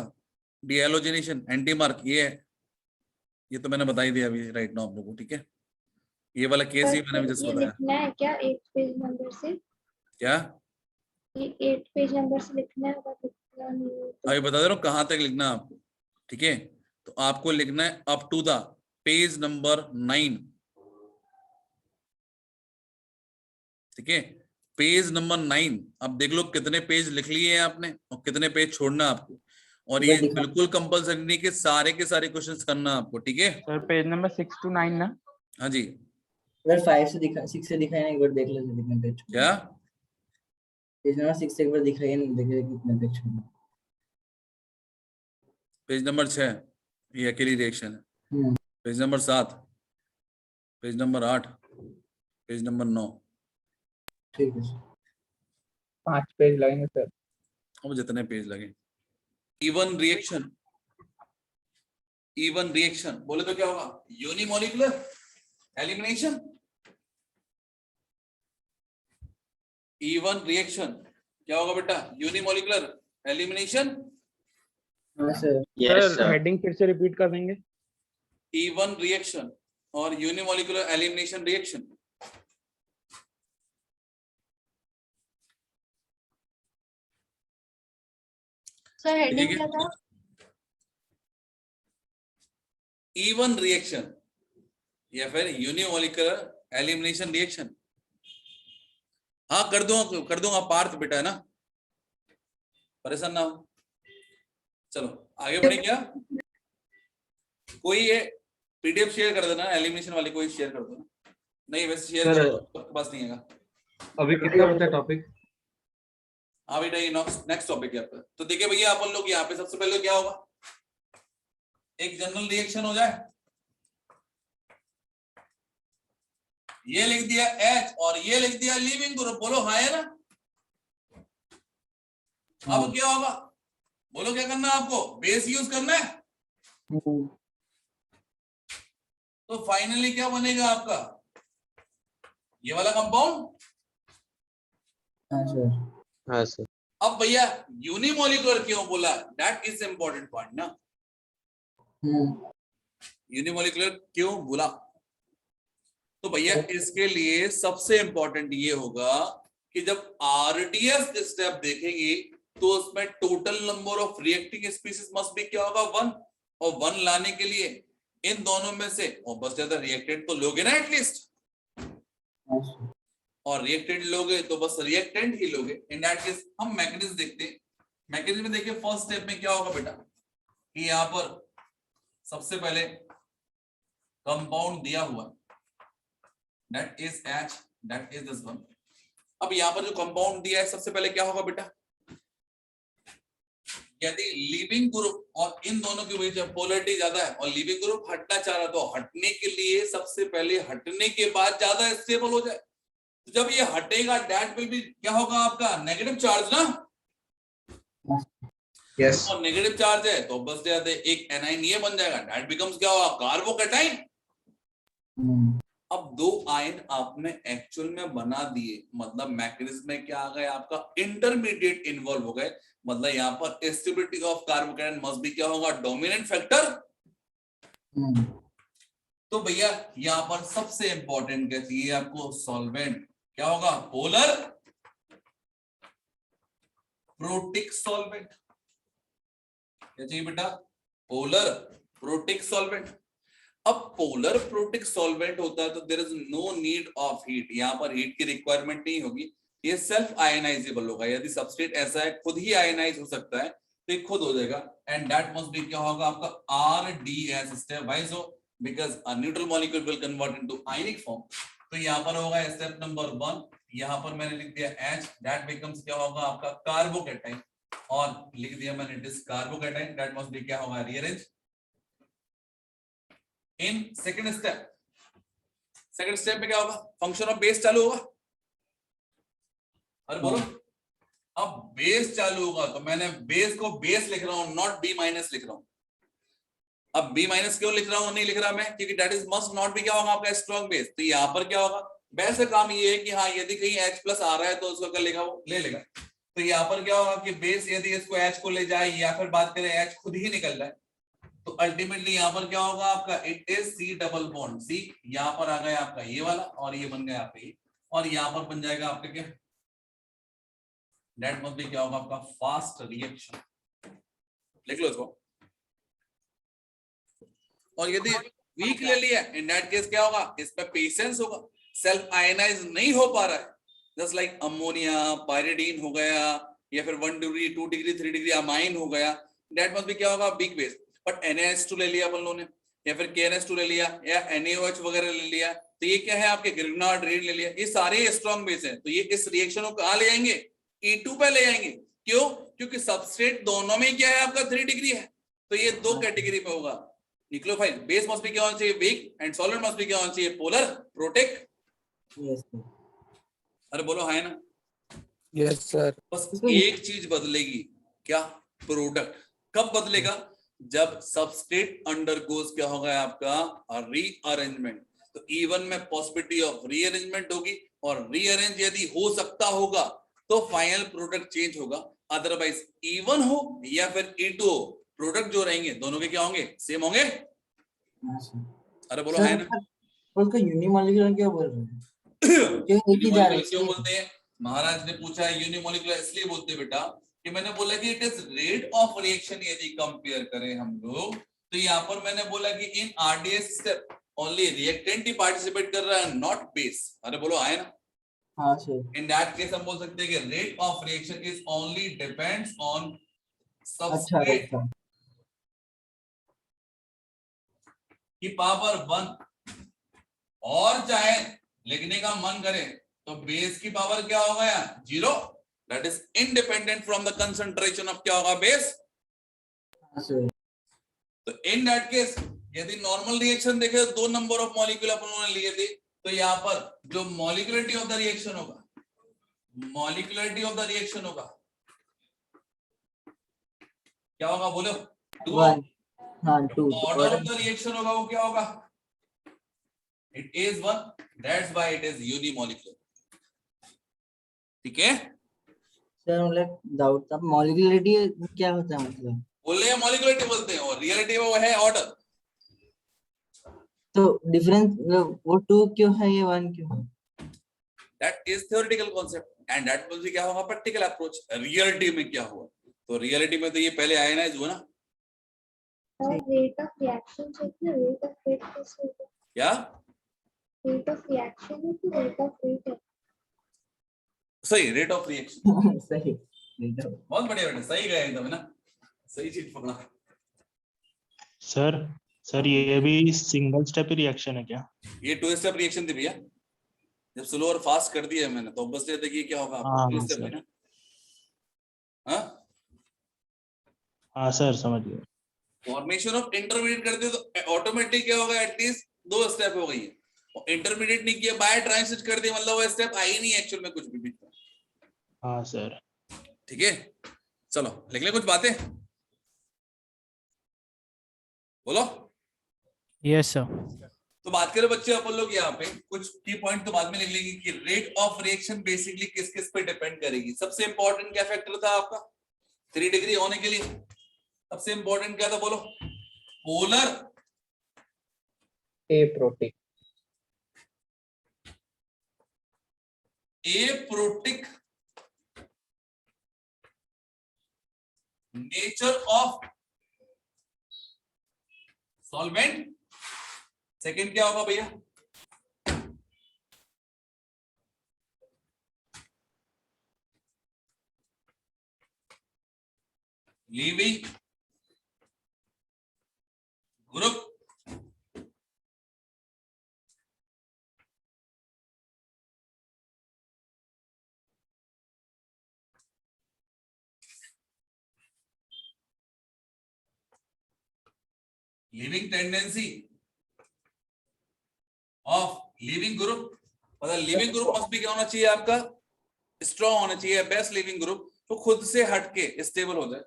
डिहाइड्रोजनेशन, एंटी मार्क ये तो मैंने बता ही दिया अभी राइट नाउ आप लोगों को, ठीक है। ये वाला केस ही मैंने जस्ट बताया। लिखना है क्या 8 पेज नंबर से? क्या ये 8 पेज नंबर से लिखना है, लिखना नहीं है तो अभी बता दे रहा हूँ कहाँ तक लिखना है आपको, ठीक है। तो आपको लिखना है up to the page number 9, ठीक है। पेज नंबर 9 अब देख लो कितने पेज लिख लिए हैं आपने और कितने पेज छोड़ना है आपको, और ये बिल्कुल कंपलसरी नहीं कि सारे के सारे क्वेश्चंस करना है आपको, ठीक है। सर पेज नंबर 6 to 9 ना? हाँ जी। अगर 5 से दिखा 6 से दिखाए ना, एक बार देख लेते कितने पेज क्या पेज नंबर 6 से एक बार दिखाइए ना, देखिए कितने पेज छोड़े। पेज नंबर 6 ये अकेली रिएक्शन है। Page number 7, page number 8, page number 9, ठीक है सर। 5 पेज लगेंगे सर। अब जितने पेज लगे। इवन रिएक्शन, इवन रिएक्शन बोले तो क्या होगा, यूनिमोलिकुलर एलिमिनेशन। इवन रिएक्शन क्या होगा बेटा, यूनिमोलिकुलर एलिमिनेशन। हाँ सर। सर हेडिंग फिर से रिपीट कर देंगे। इवन रिएक्शन और unimolecular elimination reaction. Sir heading क्या था? इवन रिएक्शन या फिर यूनिमोलिकुलर एलिमिनेशन रिएक्शन। हाँ कर दूंगा पार्थ बेटा, है ना, परेशान ना हो। चलो आगे बढ़े क्या, कोई ये पीडीएफ शेयर कर देना, एलिमिनेशन वाले कोई शेयर कर देना। नहीं वैसे शेयर आपके पास नहीं है। अभी कितना बचा टॉपिक? हाँ बेटा ये नेक्स्ट टॉपिक है आपका। तो देखिए भैया अपन लोग यहाँ पे सबसे पहले क्या होगा, एक जनरल रिएक्शन हो जाए, ये लिख दिया H और ये लिख दिया लीविंग ग्रुप, बोलो हाँ है ना। अब क्या होगा, बोलो क्या करना है आपको, बेस यूज करना है। तो फाइनली क्या बनेगा आपका, ये वाला कंपाउंड। हाँ सर। हाँ सर। अब भैया यूनिमोलिकुलर क्यों बोला, दैट इज इंपॉर्टेंट पॉइंट ना। यूनिमोलिकुलर क्यों बोला, तो भैया इसके लिए सबसे इंपॉर्टेंट ये होगा कि जब आरडीएस स्टेप देखेंगे तो उसमें total number of reacting species must be क्या होगा 1, और 1 लाने के लिए इन दोनों में से बस ज्यादा रिएक्टेंट तो लोगे ना एटलीस्ट, और रिएक्टेंट लोगे तो बस रिएक्टेंट ही लोगे। इन दैट केस हम मैकेनिज्म देखते हैं। मैकेनिज्म में देखिए फर्स्ट स्टेप में क्या होगा बेटा, कि यहाँ पर सबसे पहले कंपाउंड दिया हुआ that is H, that is this one। अब यहाँ पर जो कंपाउंड दिया है सबसे पहले क्या होगा बेटा, यदि लीविंग ग्रुप और इन दोनों के बीच पोलैरिटी ज्यादा है और लीविंग ग्रुप हटना चाह रहा, तो हटने के लिए सबसे पहले हटने के बाद ज्यादा स्टेबल हो जाए। तो जब ये हटेगा दैट विल बी क्या होगा आपका नेगेटिव चार्ज ना। यस। और नेगेटिव चार्ज है तो बस एक एनाइन ये बन जाएगा, दैट बिकम्स क्या होगा कार्बोकैटाइन। अब दो आयन आपने एक्चुअल में बना दिए, मतलब मैकेनिज्म में क्या आ गया आपका, इंटरमीडिएट इन्वॉल्व हो गए, मतलब यहाँ पर stability of carbocation must be क्या होगा, डोमिनेंट फैक्टर। तो भैया यहाँ पर सबसे इंपॉर्टेंट क्या चाहिए आपको, सॉल्वेंट। क्या होगा, पोलर प्रोटिक सॉल्वेंट। क्या चाहिए बेटा, पोलर प्रोटिक सॉल्वेंट। अब पोलर प्रोटिक सॉल्वेंट होता है तो there is no need of heat, यहाँ पर हीट की रिक्वायरमेंट नहीं होगी, ये सेल्फ आयनाइजेबल होगा। यदि सबस्ट्रेट ऐसा है खुद ही आयनाइज हो सकता है तो ये खुद हो जाएगा, एंड दैट मस्ट बी क्या होगा आपका RDS स्टेप वाइज हो, because a neutral molecule will convert into ionic form. तो यहाँ पर होगा स्टेप नंबर 1, यहाँ पर मैंने लिख दिया H, दैट बिकम्स क्या होगा आपका कार्बोकेटाइन, और लिख दिया मैंने this carbocation, that must be क्या होगा, rearrange in second step. Second step में क्या होगा, फंक्शन ऑफ बेस चालू होगा। अरे बोलो, अब बेस चालू होगा तो मैंने बेस को बेस लिख रहा हूं, नॉट B माइनस लिख रहा हूं। अब B माइनस क्यों लिख रहा हूं, नहीं लिख रहा मैं, क्योंकि दैट इज मस्ट नॉट भी क्या होगा आपका स्ट्रॉन्ग बेस। तो यहाँ पर क्या होगा, वैसे काम ये है कि हाँ यदि कहीं H प्लस आ रहा है तो उसको कर लेगा, वो ले लेगा। तो यहाँ पर क्या होगा कि बेस यदि इसको H को ले जाए या फिर बात करें H खुद ही निकल रहा है, तो अल्टीमेटली यहाँ पर क्या होगा आपका, it is C double bond C, यहाँ पर आ गया आपका ये वाला और ये बन गया आपका ये, और यहाँ पर बन जाएगा आपका क्या, दैट मस्ट बी क्या होगा आपका फास्ट रिएक्शन। लिख लो इसको। और यदि वीक ले लिया इन दैट केस क्या होगा, इसमें पेशेंस होगा, सेल्फ आयनाइज नहीं हो पा रहा है, जस्ट लाइक अमोनिया पायरिडीन हो गया, या फिर 1 डिग्री 2 डिग्री 3 डिग्री अमाइन हो गया, दैट मस्ट बी क्या होगा, वीक बेस। बट NaH2 ले लिया अपन लोगों ने, या फिर KNH2 ले लिया, या NaOH वगैरह ले लिया, तो ये क्या है आपके ग्रिग्नार्ड रेड ले लिया, ये सारे स्ट्रॉन्ग बेस हैं, तो ये इस रिएक्शन को कहां ले जाएंगे, E2 पे ले जाएंगे। क्यों, क्योंकि सबस्ट्रेट दोनों में क्या है आपका 3 डिग्री है, तो ये दो कैटेगरी में होगा। न्यूक्लियोफाइल बेस मस्ट बी क्या होना चाहिए, weak, and solid must be क्या होना चाहिए, पोलर प्रोटिक। Yes sir. अरे बोलो है ना, यस सर। बस एक चीज बदलेगी, क्या, प्रोडक्ट। कब बदलेगा, जब सबस्ट्रेट अंडरगोज क्या होगा आपका रीअरेंजमेंट, तो E1 में पॉसिबिलिटी ऑफ रीअरेंजमेंट होगी, और रीअरेंज यदि हो सकता होगा तो फाइनल प्रोडक्ट चेंज होगा, अदरवाइज E1 हो या फिर E2 हो, प्रोडक्ट जो रहेंगे दोनों के क्या होंगे, सेम होंगे। अरे बोलो है ना, उसको यूनिमॉलिक्यूलर क्यों बोल रहे हैं? क्यों एक ही जा रहा है? क्यों बोलते हैं, महाराज ने पूछा है यूनिमॉलिक्यूलर इसलिए बोलते हैं बेटा कि मैंने बोला कि it is rate of reaction, यदि कंपेयर करें हम लोग तो यहाँ पर मैंने बोला कि इन RDS स्टेप ओनली रिएक्टेंट ही पार्टिसिपेट कर रहा है, नॉट बेस। अरे बोलो आए ना, हाँ सर। इन दैट केस हम बोल सकते हैं कि rate of reaction is only depends on अच्छा सबस्ट्रेट अच्छा। की पावर 1, और चाहे लिखने का मन करे तो बेस की पावर क्या हो गया 0, that is independent from the concentration of क्या होगा बेस। हाँ सर। तो इन दैट केस यदि नॉर्मल रिएक्शन देखे तो 2 नंबर ऑफ मॉलिक्यूल अपन लोगों ने लिए थे, तो यहाँ पर जो मॉलिक्यूलरिटी ऑफ द रिएक्शन होगा, मॉलिक्यूलरिटी ऑफ द रिएक्शन होगा क्या होगा बोलो, 2। हाँ 2। ऑर्डर ऑफ द रिएक्शन होगा वो क्या होगा, it is 1, that's why it is unimolecular. ठीक है सर, मतलब डाउट था, मॉलिक्यूलरिटी क्या होता है, मतलब बोल रहे हैं मॉलिक्यूलरिटी बोलते हैं, और रियलिटी वो है ऑर्डर। तो डिफरेंस वो 2 क्यों है, ये 1 क्यों है? That is theoretical concept and that will be क्या होगा प्रैक्टिकल अप्रोच। रियलिटी में क्या हुआ, तो रियलिटी में तो ये पहले आयनाइज हुआ ना, रेट ऑफ रिएक्शन चाहिए, रेट ऑफ रेट कैसे होगा? क्या रेट ऑफ रिएक्शन है कि रेट ऑफ रेट है? सही, रेट ऑफ रिएक्शन। सही। बहुत बढ़िया बेटा, सही गया एकदम, है ना, सही चीज पकड़ा। सर ये भी सिंगल स्टेप रिएक्शन है क्या? ये 2 स्टेप रिएक्शन थी भैया, जब स्लो और फास्ट कर दिया मैंने तो बस ये देखिए क्या होगा आपको 2 स्टेप है ना। हाँ सर समझ गया। फॉर्मेशन ऑफ इंटरमीडिएट करते तो ऑटोमेटिक क्या होगा, एटलीस्ट 2 स्टेप हो गई है, और इंटरमीडिएट नहीं किया बाय ट्रांजिट कर दिया, मतलब वो स्टेप आई नहीं एक्चुअल में कुछ भी बीच में। हाँ सर। ठीक है, चलो लिख ले कुछ बातें, बोलो। Yes sir. तो बात करें बच्चे अपन लोग यहाँ पे कुछ की पॉइंट तो बाद में लिख लेंगे कि रेट ऑफ रिएक्शन बेसिकली किस किस पे डिपेंड करेगी। सबसे इंपॉर्टेंट क्या फैक्टर था आपका 3 डिग्री होने के लिए? सबसे इंपॉर्टेंट क्या था बोलो? Polar aprotic nature of solvent. Second क्या होगा भैया? Leaving group. Living tendency of leaving group, मतलब लिविंग ग्रुप मस्ट भी क्या होना चाहिए आपका? स्ट्रॉन्ग होना चाहिए, बेस्ट लिविंग ग्रुप, तो खुद से हटके स्टेबल हो जाए।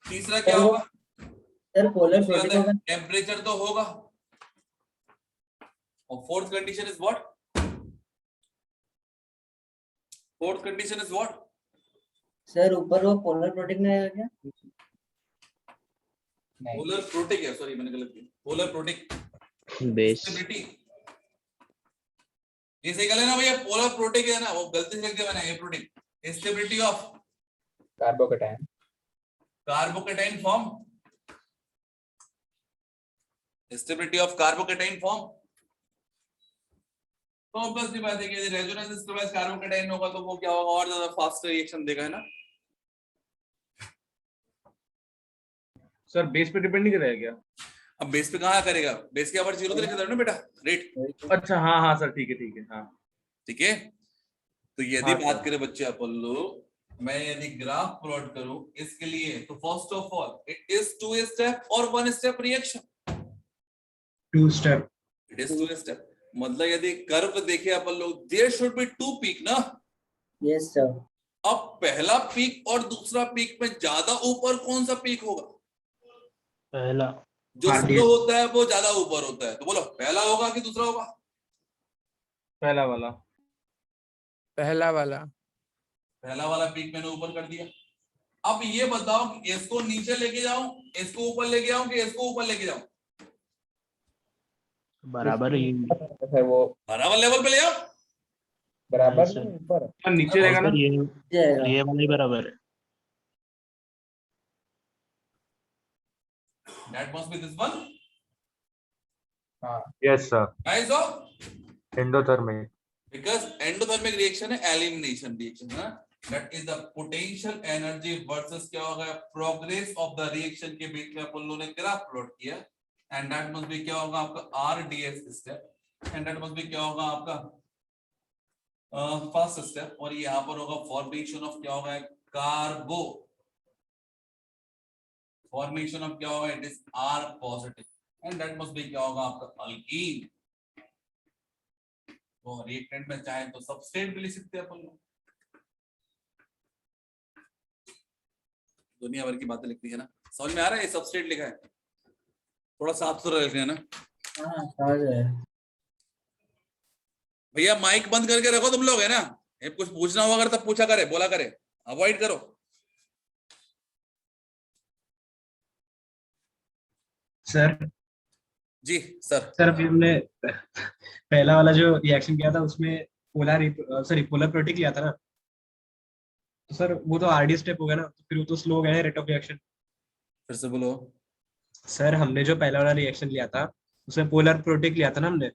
तीसरा क्या होगा? सर पोलर प्रोटीन होगा। टेम्परेचर तो होगा। और fourth condition is what? Fourth condition is what? Sir ऊपर वो पोलर प्रोटीन में है क्या? पोलर प्रोटिक है, सॉरी मैंने गलत किया। पोलर प्रोटिक बेस स्टेबिलिटी, ये सही गलत है ना भैया? पोलर प्रोटिक है ना, वो गलती से लिख दिया मैंने। Aprotic stability of carbocation, carbocation form, stability of carbocation form. तो ऑब्वियसली बात है कि यदि रेजोनेंस स्टेबलाइज कार्बोकेटाइन होगा तो वो क्या होगा? और ज्यादा फास्ट रिएक्शन देगा, है ना? सर बेस पे डिपेंड नहीं करेगा क्या? अब बेस पे कहाँ करेगा? बेस के ऊपर 0 तो लिखा था ना बेटा, रेट। अच्छा हाँ हाँ सर, ठीक है हाँ ठीक है। तो यदि हाँ, बात सर। करें बच्चे अपन लोग, मैं यदि ग्राफ प्लॉट करूं इसके लिए, तो first of all it is 2 step और 1 step reaction. 2 step. It is 2 step, मतलब यदि कर्व देखे अपन लोग, देयर शुड बी 2 पीक ना। Yes sir. अब पहला पीक और दूसरा पीक में ज्यादा ऊपर कौन सा पीक होगा? पहला। जो स्लो होता है वो ज्यादा ऊपर होता है, तो बोलो पहला होगा कि दूसरा होगा? पहला वाला। पहला वाला। पहला वाला पीक मैंने ऊपर कर दिया। अब ये बताओ कि इसको नीचे लेके जाऊं, इसको ऊपर लेके आऊं कि इसको ऊपर लेके जाऊं? बराबर ही। सर वो बराबर लेवल पे ले आओ। बराबर सर। ऊपर। सर नीचे रहेगा ना? ये वाला ही बराबर है। That must be this one. Yes sir. Guys, Endothermic. because endothermic reaction है elimination reaction, है? That is the potential energy versus क्या होगा? Progress of the reaction के बीच में अपन लोगों ने ग्राफ प्लॉट किया, and that must be क्या होगा आपका RDS step, and that must be क्या होगा आपका फर्स्ट स्टेप। और यहाँ पर होगा फॉर्मेशन ऑफ क्या होगा? कार्बो, फॉर्मेशन ऑफ क्या होगा? It is R positive, and that must be क्या होगा आपका? अल्कीन। तो रिएक्टेंट में चाहे तो सबस्ट्रेट भी लिख सकते हैं अपन लोग, दुनिया भर की बातें लिखती है ना। समझ में आ रहा है? ये सबस्ट्रेट लिखा है, थोड़ा साफ सुथरा लिखना है ना हाँ समझ गए। भैया। माइक बंद करके रखो तुम लोग, है ना? ये कुछ पूछना होगा अगर तब पूछा करे, बोला करे, अवॉइड करो। सर जी सर। सर अभी हमने पहला वाला जो रिएक्शन किया था उसमें पोलर प्रोटिक लिया था ना, तो सर वो तो आरडी स्टेप हो गया ना, तो फिर वो तो स्लो हो गया है रेट ऑफ रिएक्शन। फिर से बोलो। सर हमने जो पहला वाला रिएक्शन लिया था उसमें पोलर प्रोटिक लिया था ना हमने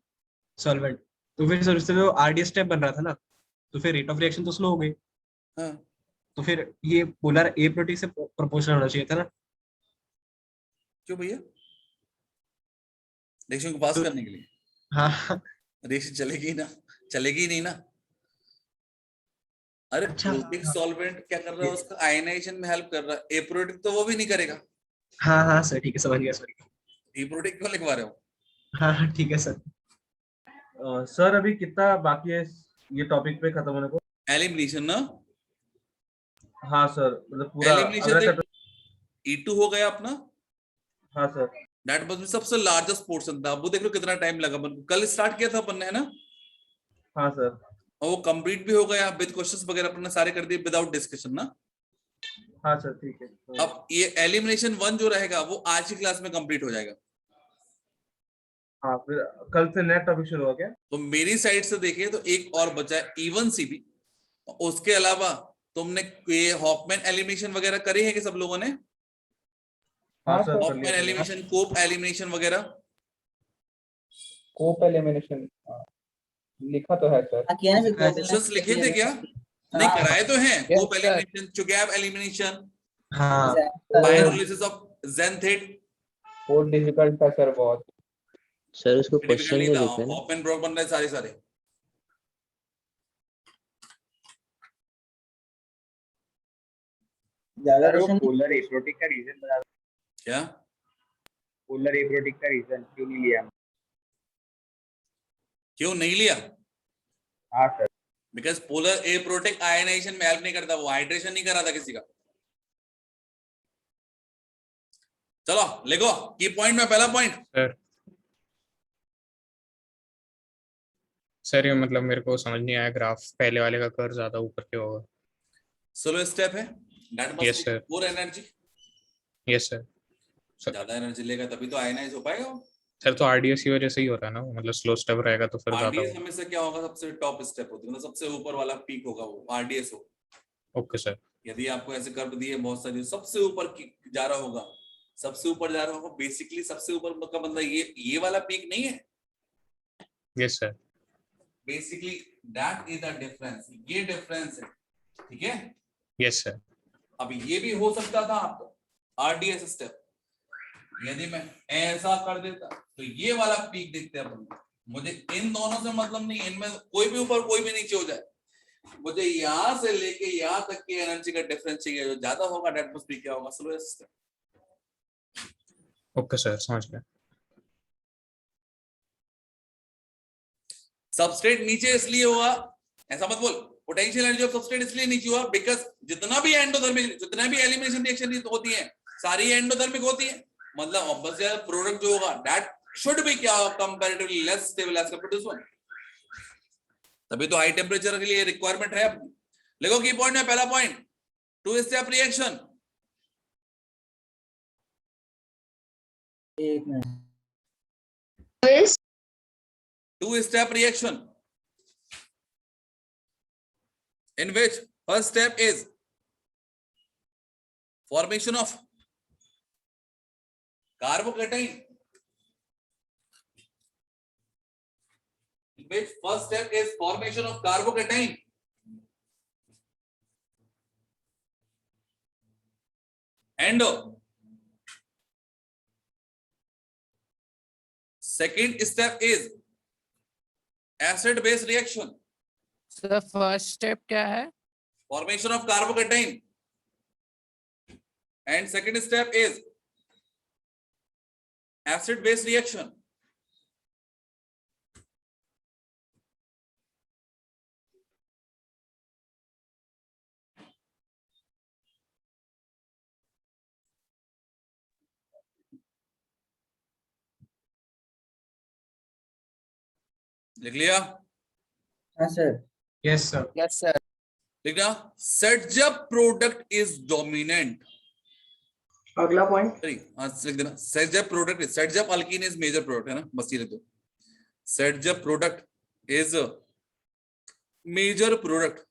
सॉल्वेंट, तो फिर सर उससे जो आरडी स्टेप बन रहा था ना, तो फिर रेट ऑफ रिएक्शन तो स्लो हो गई। हाँ। तो फिर ये पोलर ए प्रोटिक से प्रोपोर्शनल होना चाहिए था ना। क्यों भैया? रिएक्शन को पास करने के लिए? हाँ रिएक्शन चलेगी ना, चलेगी नहीं ना। अरे प्रोटिक सॉल्वेंट क्या कर रहा है? उसका आयनाइजेशन में हेल्प कर रहा है। ए प्रोटिक तो वो भी नहीं करेगा। हाँ सर ठीक है, समझ गया सॉरी। ए प्रोटिक क्यों लिखवा रहे हो? हाँ ठीक है सर। सर अभी कितना बाकी है ये टॉपिक पे खत्म होने को? एलिमिनेशन ना? हाँ सर, मतलब पूरा एलिमिनेशन E2 हो गया अपना। हाँ सर। दैट मस्ट बी सबसे लार्जेस्ट पोर्शन था। अब वो देख लो कितना टाइम लगा अपन को, कल स्टार्ट किया था अपन ने, है ना? हाँ सर। और वो कंप्लीट भी हो गया विद क्वेश्चंस वगैरह अपन ने सारे कर दिए विदाउट डिस्कशन ना। हाँ सर ठीक है। अब ये एलिमिनेशन 1 जो रहेगा वो आज की क्लास में कंप्लीट हो जाएगा। हाँ फिर कल से नया टॉपिक शुरू हो गया। तो मेरी साइड से देखिए तो एक और बचा है इवन सीबी। उसके अलावा तुमने ये हॉफमैन एलिमिनेशन वगैरह करी है कि सब लोगों ने? हाँ सर कर हॉफमैन लिया। एलिमिनेशन, कोप एलिमिनेशन वगैरह। कोप एलिमिनेशन लिखा तो है सर। किया ना सर क्वेश्चंस लिखे थे क्या? नहीं कराए तो हैं। कोप एलिमिनेशन, चुगैव एलिमिनेशन, हाँ पायरोलिसिस ऑफ ज़ेनथेट। बहुत डिफिकल्ट था सर बहुत। सर उसको डिफिकल्ट क्वेश्चन नहीं नहीं था, लिखे ना। हॉफमैन ब्लॉक बन रहे सारे सारे। ज्यादा क्वेश्चन पोलर एप्रोटिक का रीजन बता दो। क्या पोलर एप्रोटिक का रीजन क्यों नहीं लिया? क्यों नहीं लिया? हाँ सर। बिकॉज पोलर एप्रोटिक आयनाइजेशन में हेल्प नहीं करता, वो हाइड्रेशन नहीं करा था किसी का। चलो लिखो की पॉइंट में पहला पॉइंट। सर ये मतलब मेरे को समझ नहीं आया, ग्राफ पहले वाले का कर्व ज्यादा ऊपर क्यों होगा? स्लो स्टेप है, that Yes, must sir. Be more energy. Yes sir. ज्यादा एनर्जी लेगा तभी तो आयनाइज हो पाएगा वो। सर तो आरडीएस की वजह से ही हो रहा है ना, मतलब स्लो स्टेप रहेगा तो फिर ज्यादा आरडीएस होगा। हमेशा क्या होगा, सबसे टॉप स्टेप होती है, मतलब सबसे ऊपर वाला पीक होगा वो आरडीएस हो। Okay sir. यदि आपको ऐसे कर्व दिए बहुत सारी, सबसे ऊपर जा रहा होगा, सबसे ऊपर जा रहा होगा, बेसिकली सबसे ऊपर का बंदा ये वाला पीक नहीं है। Yes sir. Basically that is the difference, ये डिफरेंस है, ठीक है? Yes sir. अब ये भी हो सकता था आपका आरडीएस स्टेप, यदि मैं ऐसा कर देता तो ये वाला पीक देखते अपन। मुझे इन दोनों से मतलब नहीं, इनमें कोई भी ऊपर कोई भी नीचे हो जाए, मुझे यहां से लेके यहां तक की एनर्जी का डिफरेंस चाहिए, जो ज्यादा होगा दैट मस्ट बी क्या होगा, स्लोएस्ट स्टेप। ओके सर समझ गया। सबस्ट्रेट नीचे इसलिए हुआ, ऐसा मत बोल, पोटेंशियल एनर्जी ऑफ सबस्ट्रेट इसलिए नीचे हुआ बिकॉज जितना भी एंडोथर्मिक, जितना भी एलिमिनेशन रिएक्शन होती है सारी एंडोथर्मिक होती है। मतलब ऑब्वियसली प्रोडक्ट जो होगा दैट शुड बी क्या, comparatively less stable as compared to this one. तभी तो हाई टेम्परेचर के लिए रिक्वायरमेंट है। देखो की पॉइंट में पहला पॉइंट, टू स्टेप रिएक्शन। एक minute. Two step reaction in which first step is formation of carbocation, in which first step is formation of carbocation, and second step is acid base reaction, sir first step क्या है? formation of carbocation, and second step is acid base reaction. लिख लिया? हाँ sir. Yes sir. Yes sir. लिखना, such a product is dominant. अगला point लिख देना, such a product is, such a alkene is major product, है ना, बस ये लिख दो, such a product is a major product.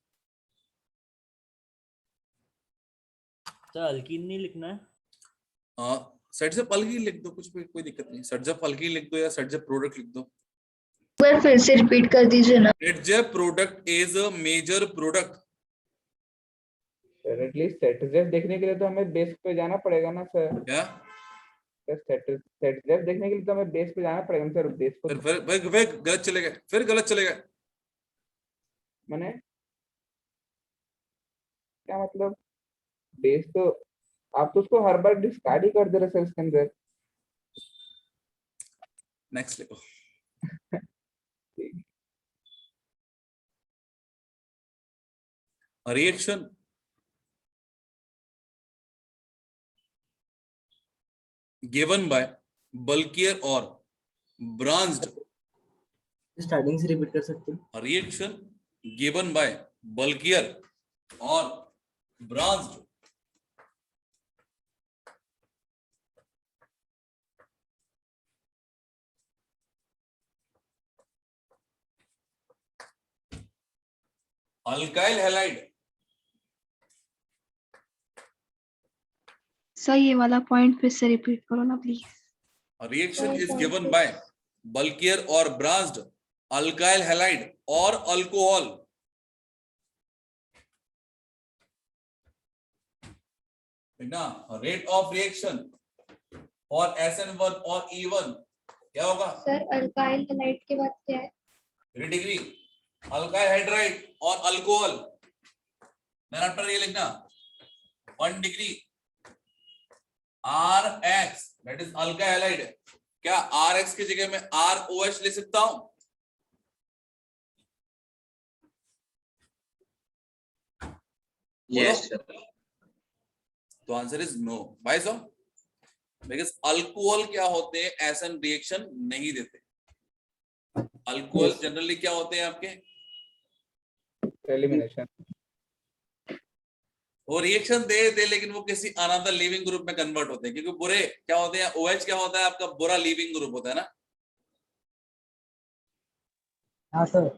Sir alkyne नहीं लिखना है? हाँ, such a alkene लिख दो, कुछ भी कोई दिक्कत नहीं, such a alkene लिख दो या such a product लिख दो। एक बार फिर से रिपीट कर दीजिए ना। Such a product is a major product. Sir at least सेटजेफ देखने के लिए तो हमें बेस पे जाना पड़ेगा ना सर। क्या सेटजेफ देखने के लिए तो हमें बेस पे जाना पड़ेगा ना सर। बेस को फिर गलत चले गए, फिर गलत चले गए। मैंने क्या मतलब, बेस तो आप तो उसको हर बार डिस्कार्ड ही कर दे रहे सर इसके अंदर। नेक्स्ट लिखो। Reaction given by bulkier or branched starting से रिपीट कर सकते हो? reaction given by bulkier or branched alkyl halide. Sir ये वाला पॉइंट फिर से रिपीट करो ना please. A reaction is given by bulkier or branched alkyl halide or alcohol. ना rate of reaction for SN1 और E1 क्या होगा? सर अल्काइल हैलाइड के बाद क्या है? 3 डिग्री अल्काइल हाइड्राइड और अल्कोहल। देन आफ्टर ये लिखना 1 degree RX that is alkyl hydride. क्या RX की जगह में ROH ले सकता हूं? Yes, sir. तो आंसर इज नो। भाई साहब बिकॉज अल्कोहल क्या होते हैं, एसिड रिएक्शन नहीं देते। अल्कोहल जनरली क्या होते हैं आपके? एलिमिनेशन। वो रिएक्शन दे देते लेकिन वो किसी अनदर लिविंग ग्रुप में कन्वर्ट होते हैं, क्योंकि बुरे क्या होते हैं, OH क्या होता है आपका बुरा लिविंग ग्रुप होता है ना। हाँ sir.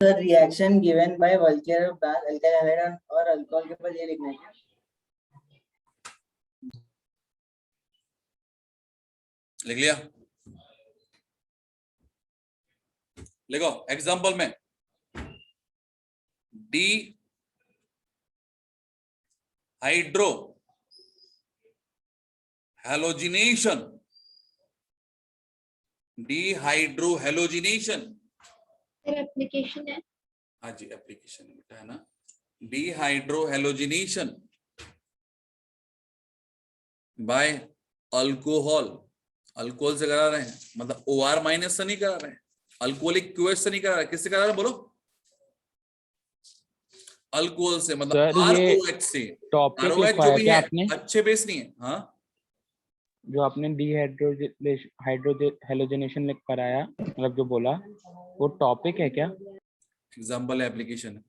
Sir reaction given by वल्कियर अल्काइल हाइड्राइड और अल्कोहल के बाद ये लिखना है क्या? लिख लिया? लिखो एग्जांपल में dehydrohalogenation, dehydrohalogenation application है। हाँ जी एप्लीकेशन है ना। Dehydrohalogenation by alcohol, alcohol से करा रहे हैं, मतलब OR माइनस से नहीं करा रहे हैं, अल्कोहलिक QH से नहीं करा रहे, किससे करा रहे हैं बोलो? अल्कोहल से, मतलब ROH से। टॉपिक ROH लिखा जो है भी क्या है आपने? अच्छे बेस नहीं है। हाँ जो आपने हाइड्रोजनेशन लिख कराया, मतलब जो बोला वो टॉपिक है क्या? एग्जाम्पल एप्लीकेशन है।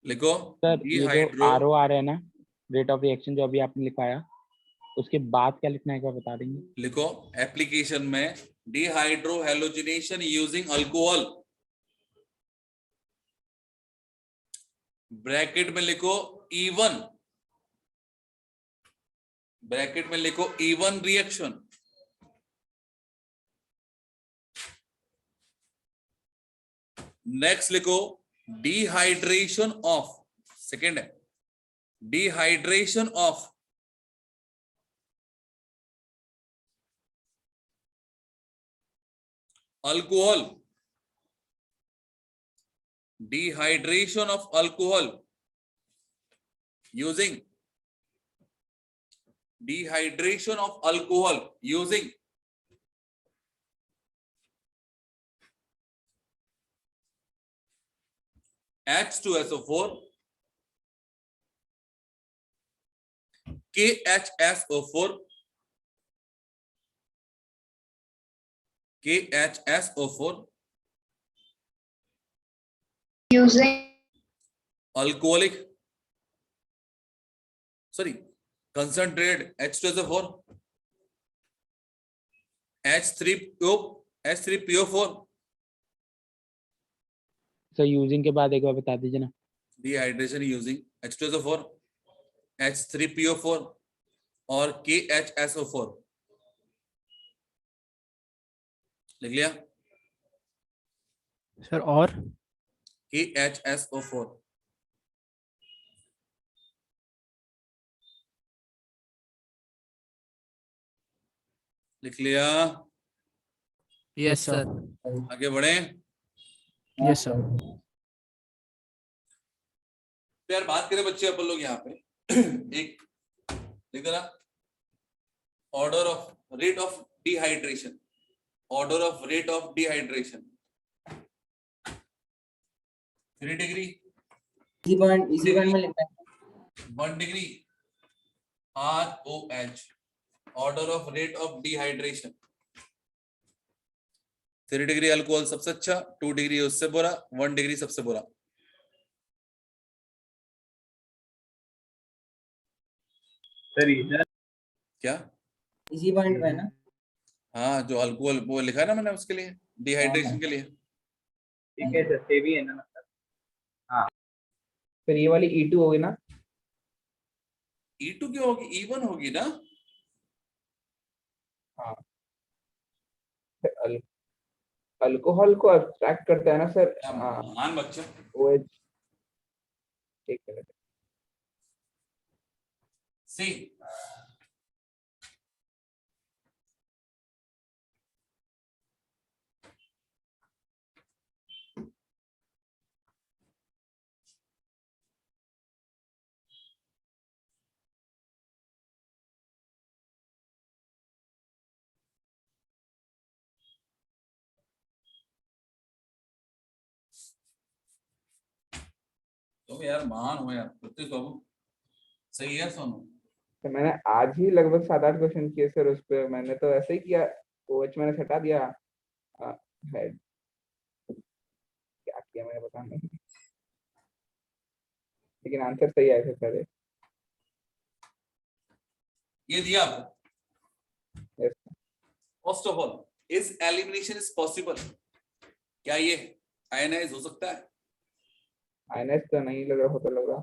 लिखो सर ये जो डिहाइड्रो ROR है ना, रेट ऑफ रिएक्शन जो अभी आपने लिखाया, उसके बाद क्या लिखना है क्या बता देंगे? लिखो एप्लीकेशन में dehydro halogenation using alcohol, bracket में लिखो E1, ब्रैकेट में लिखो E1 रिएक्शन, नेक्स्ट लिखो डिहाइड्रेशन ऑफ, सेकेंड है dehydration of alcohol, dehydration of alcohol using dehydration of alcohol using H2SO4 KHSO4 KHSO4 using alcoholic concentrated H2SO4 H3PO4 sir using के बाद एक बार बता दीजिए ना। डिहाइड्रेशन यूजिंग H2SO4 H3PO4 और KHSO4 लिख लिया सर? और KHSO4 लिख लिया? Yes sir. आगे बढ़े? Yes sir. तो यार बात करें बच्चे अपन लोग यहाँ पे एक देखो ना, order of rate of dehydration, order of rate of dehydration 3 degree इसी पॉइंट में लिखना है। 1 degree ROH, order of rate of dehydration. 3 degree alcohol सबसे अच्छा, 2 डिग्री उससे बुरा, 1 डिग्री सबसे बुरा। सर इधर क्या? इसी पॉइंट पे ना? हाँ, जो अल्कोहल वो लिखा है ना मैंने उसके लिए, डिहाइड्रेशन के लिए। ठीक है सर, सेव ही है ना मतलब। हाँ फिर ये वाली E2 होगी ना? E2 क्यों होगी? E1 होगी ना। हाँ, अल्कोहल को अब्स्ट्रैक्ट करता है ना सर। महान बच्चा। OH, एक मिनट। सी तुम यार महान हो यार, पृथ्वी बाबू। सही है सोनू। तो मैंने आज ही लगभग 7-8 क्वेश्चन किए सर उस पे। मैंने तो ऐसे ही किया, OH मैंने हटा दिया। हेड क्या किया मैंने पता नहीं, लेकिन आंसर सही आया था सर। ये दिया आपको। Yes first of all, is elimination is possible? क्या ये आयनाइज हो सकता है? आयनाइज तो नहीं लग रहा, होता लग रहा।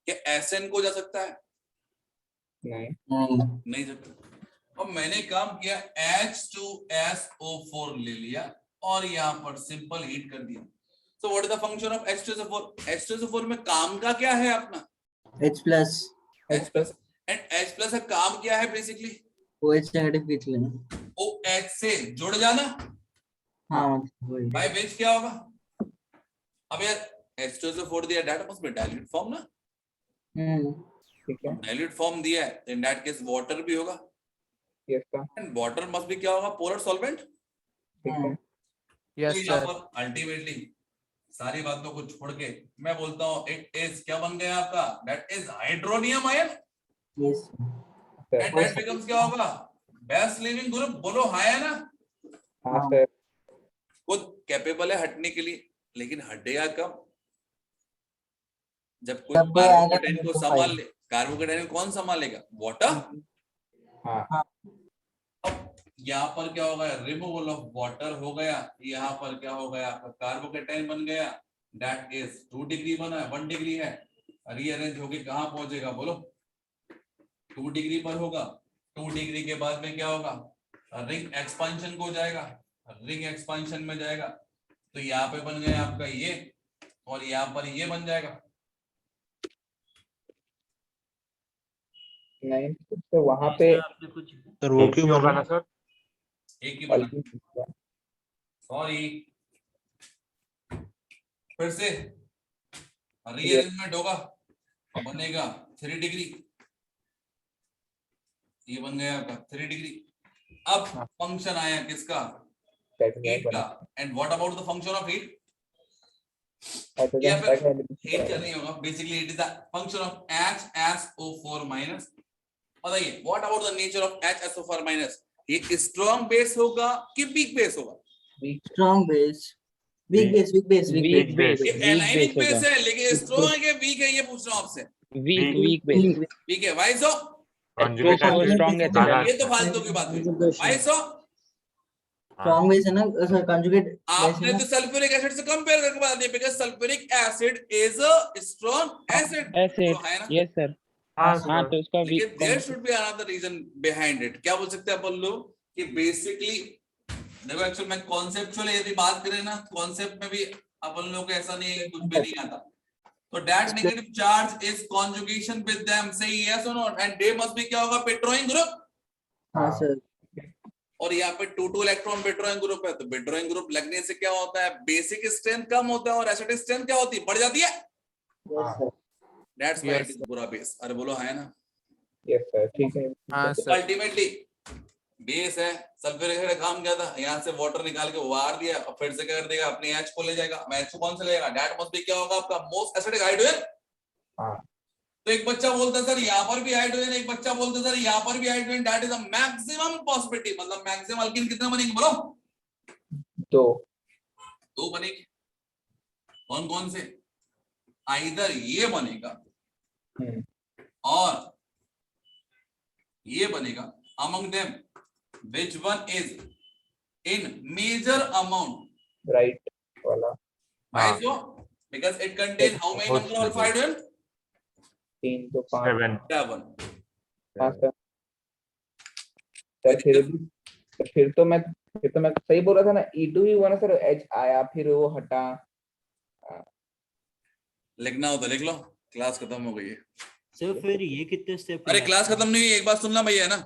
क्या एसएन को जा सकता है? नहीं नहीं सकता। अब मैंने काम किया, H2SO4 ले लिया और यहाँ पर सिंपल हीट कर दिया। So what is the function of H2SO4? H2SO4 में काम का क्या है अपना? H plus and H plus का काम क्या है बेसिकली? OH नेगेटिव खींच लेना। OH से जुड़ जाना। हाँ वही। बाय विच क्या होगा? अब यार H2SO4 दिया, that must B dilute form ना। ठीक है। डाइल्यूट फॉर्म दिया है, इन दैट केस वाटर भी होगा। Yes sir. And water must भी क्या होगा? Polar solvent. ठीक है। यस तो यहाँ सर। पर अल्टीमेटली सारी बातों को छोड़ के मैं बोलता हूँ इट इज क्या बन गया आपका? That is hydronium ion. Yes and that becomes क्या होगा? Best leaving group. बोलो हाँ है ना? हाँ सर। खुद कैपेबल है हटने के लिए, लेकिन हटेगा कब? जब कोई कार्बोकेटाइन को संभाल ले। कार्बोकेटाइन कौन संभालेगा? वाटर। हाँ। अब यहाँ पर क्या हो गया? रिमूवल ऑफ वाटर हो गया। यहाँ पर क्या हो गया? कार्बोकेटाइन बन गया। दैट इज 2 डिग्री बना है, 1 डिग्री है। रीअरेंज होके कहाँ पहुंचेगा बोलो? 2 डिग्री पर होगा। 2 डिग्री के बाद में क्या होगा? रिंग एक्सपांशन को जाएगा। रिंग एक्सपांशन में जाएगा तो यहाँ पे बन गया आपका ये, और यहाँ पर ये बन जाएगा। नहीं तो वहां पे सर वो क्यों होगा ना सर? एक ही बना। सॉरी, फिर से रीअरेंजमेंट होगा, बनेगा 3 डिग्री। ये बन गया आपका 3 डिग्री। अब फंक्शन आया किसका? हीट का। And what about the function of heat? या फिर हीट क्या नहीं होगा? Basically it is the function of HSO4 minus. बताइए what about the nature of HSO4 minus? ये स्ट्रॉन्ग बेस होगा कि वीक बेस होगा? Strong base. Weak base. ये एनायनिक बेस है, लेकिन स्ट्रॉन्ग है कि वीक है ये पूछ रहा हूं आपसे। Weak base. वीक है। Why so? स्ट्रॉन्ग है। ये तो फालतू की बात हुई। Why so? स्ट्रॉन्ग बेस है ना सर, कंजुगेट। आपने तो सल्फ्यूरिक एसिड से कंपेयर करके बता दिया, because sulphuric acid is a strong acid. Yes sir. हाँ तो उसका weak. There should be another reason behind it. क्या बोल सकते हैं अपन लोग कि बेसिकली देखो, एक्चुअली मैं कॉन्सेप्चुअल यदि बात करें ना, कॉन्सेप्ट में भी अपन लोग को ऐसा नहीं है, कुछ भी नहीं आता। तो that negative charge is conjugation with them. सही है यस और no? And they must be क्या होगा? पेट्रोइंग ग्रुप। हाँ सर। और यहाँ पे 2 इलेक्ट्रॉन बेट्रोइंग ग्रुप है, तो बेट्रोइंग ग्रुप लगने से क्या होता है? बेसिक स्ट्रेंथ कम होता है और एसिडिक स्ट्रेंथ क्या होती है? बढ़ जाती है। दैट्स व्हाई इट इज बुरा बेस। अरे बोलो है ना? Yes sir. ठीक है। हाँ सर। अल्टीमेटली बेस है। सल्फ्यूरिक एसिड काम क्या था? यहाँ से वाटर निकाल के वार दिया और फिर से क्या कर देगा? अपने H को ले जाएगा। H को कौन सा लेगा? दैट मस्ट बी क्या होगा आपका? Most acidic hydrogen. हाँ तो एक बच्चा बोलता है सर यहाँ पर भी हाइड्रोजन, एक बच्चा बोलता है सर यहाँ पर भी hydrogen, that is a maximum possibility, मतलब मैक्सिमम अल्कीन कितने बनेंगे बोलो? 2 बनेंगे। कौन कौन से? आइदर ये बनेगा और ये बनेगा, among them which one is in major amount? Right वाला। Why so? Because it contains how many number of alpha hydrogen? 3 तो 5 7 7। फिर तो मैं सही बोल रहा था ना, E2 ही हुआ ना सर, H आया फिर वो हटा। लिखना हो तो लिख लो, क्लास खत्म हो गई है। सर फिर ये कितने स्टेप? अरे क्लास खत्म नहीं हुई, एक बात सुनना भैया, है ना?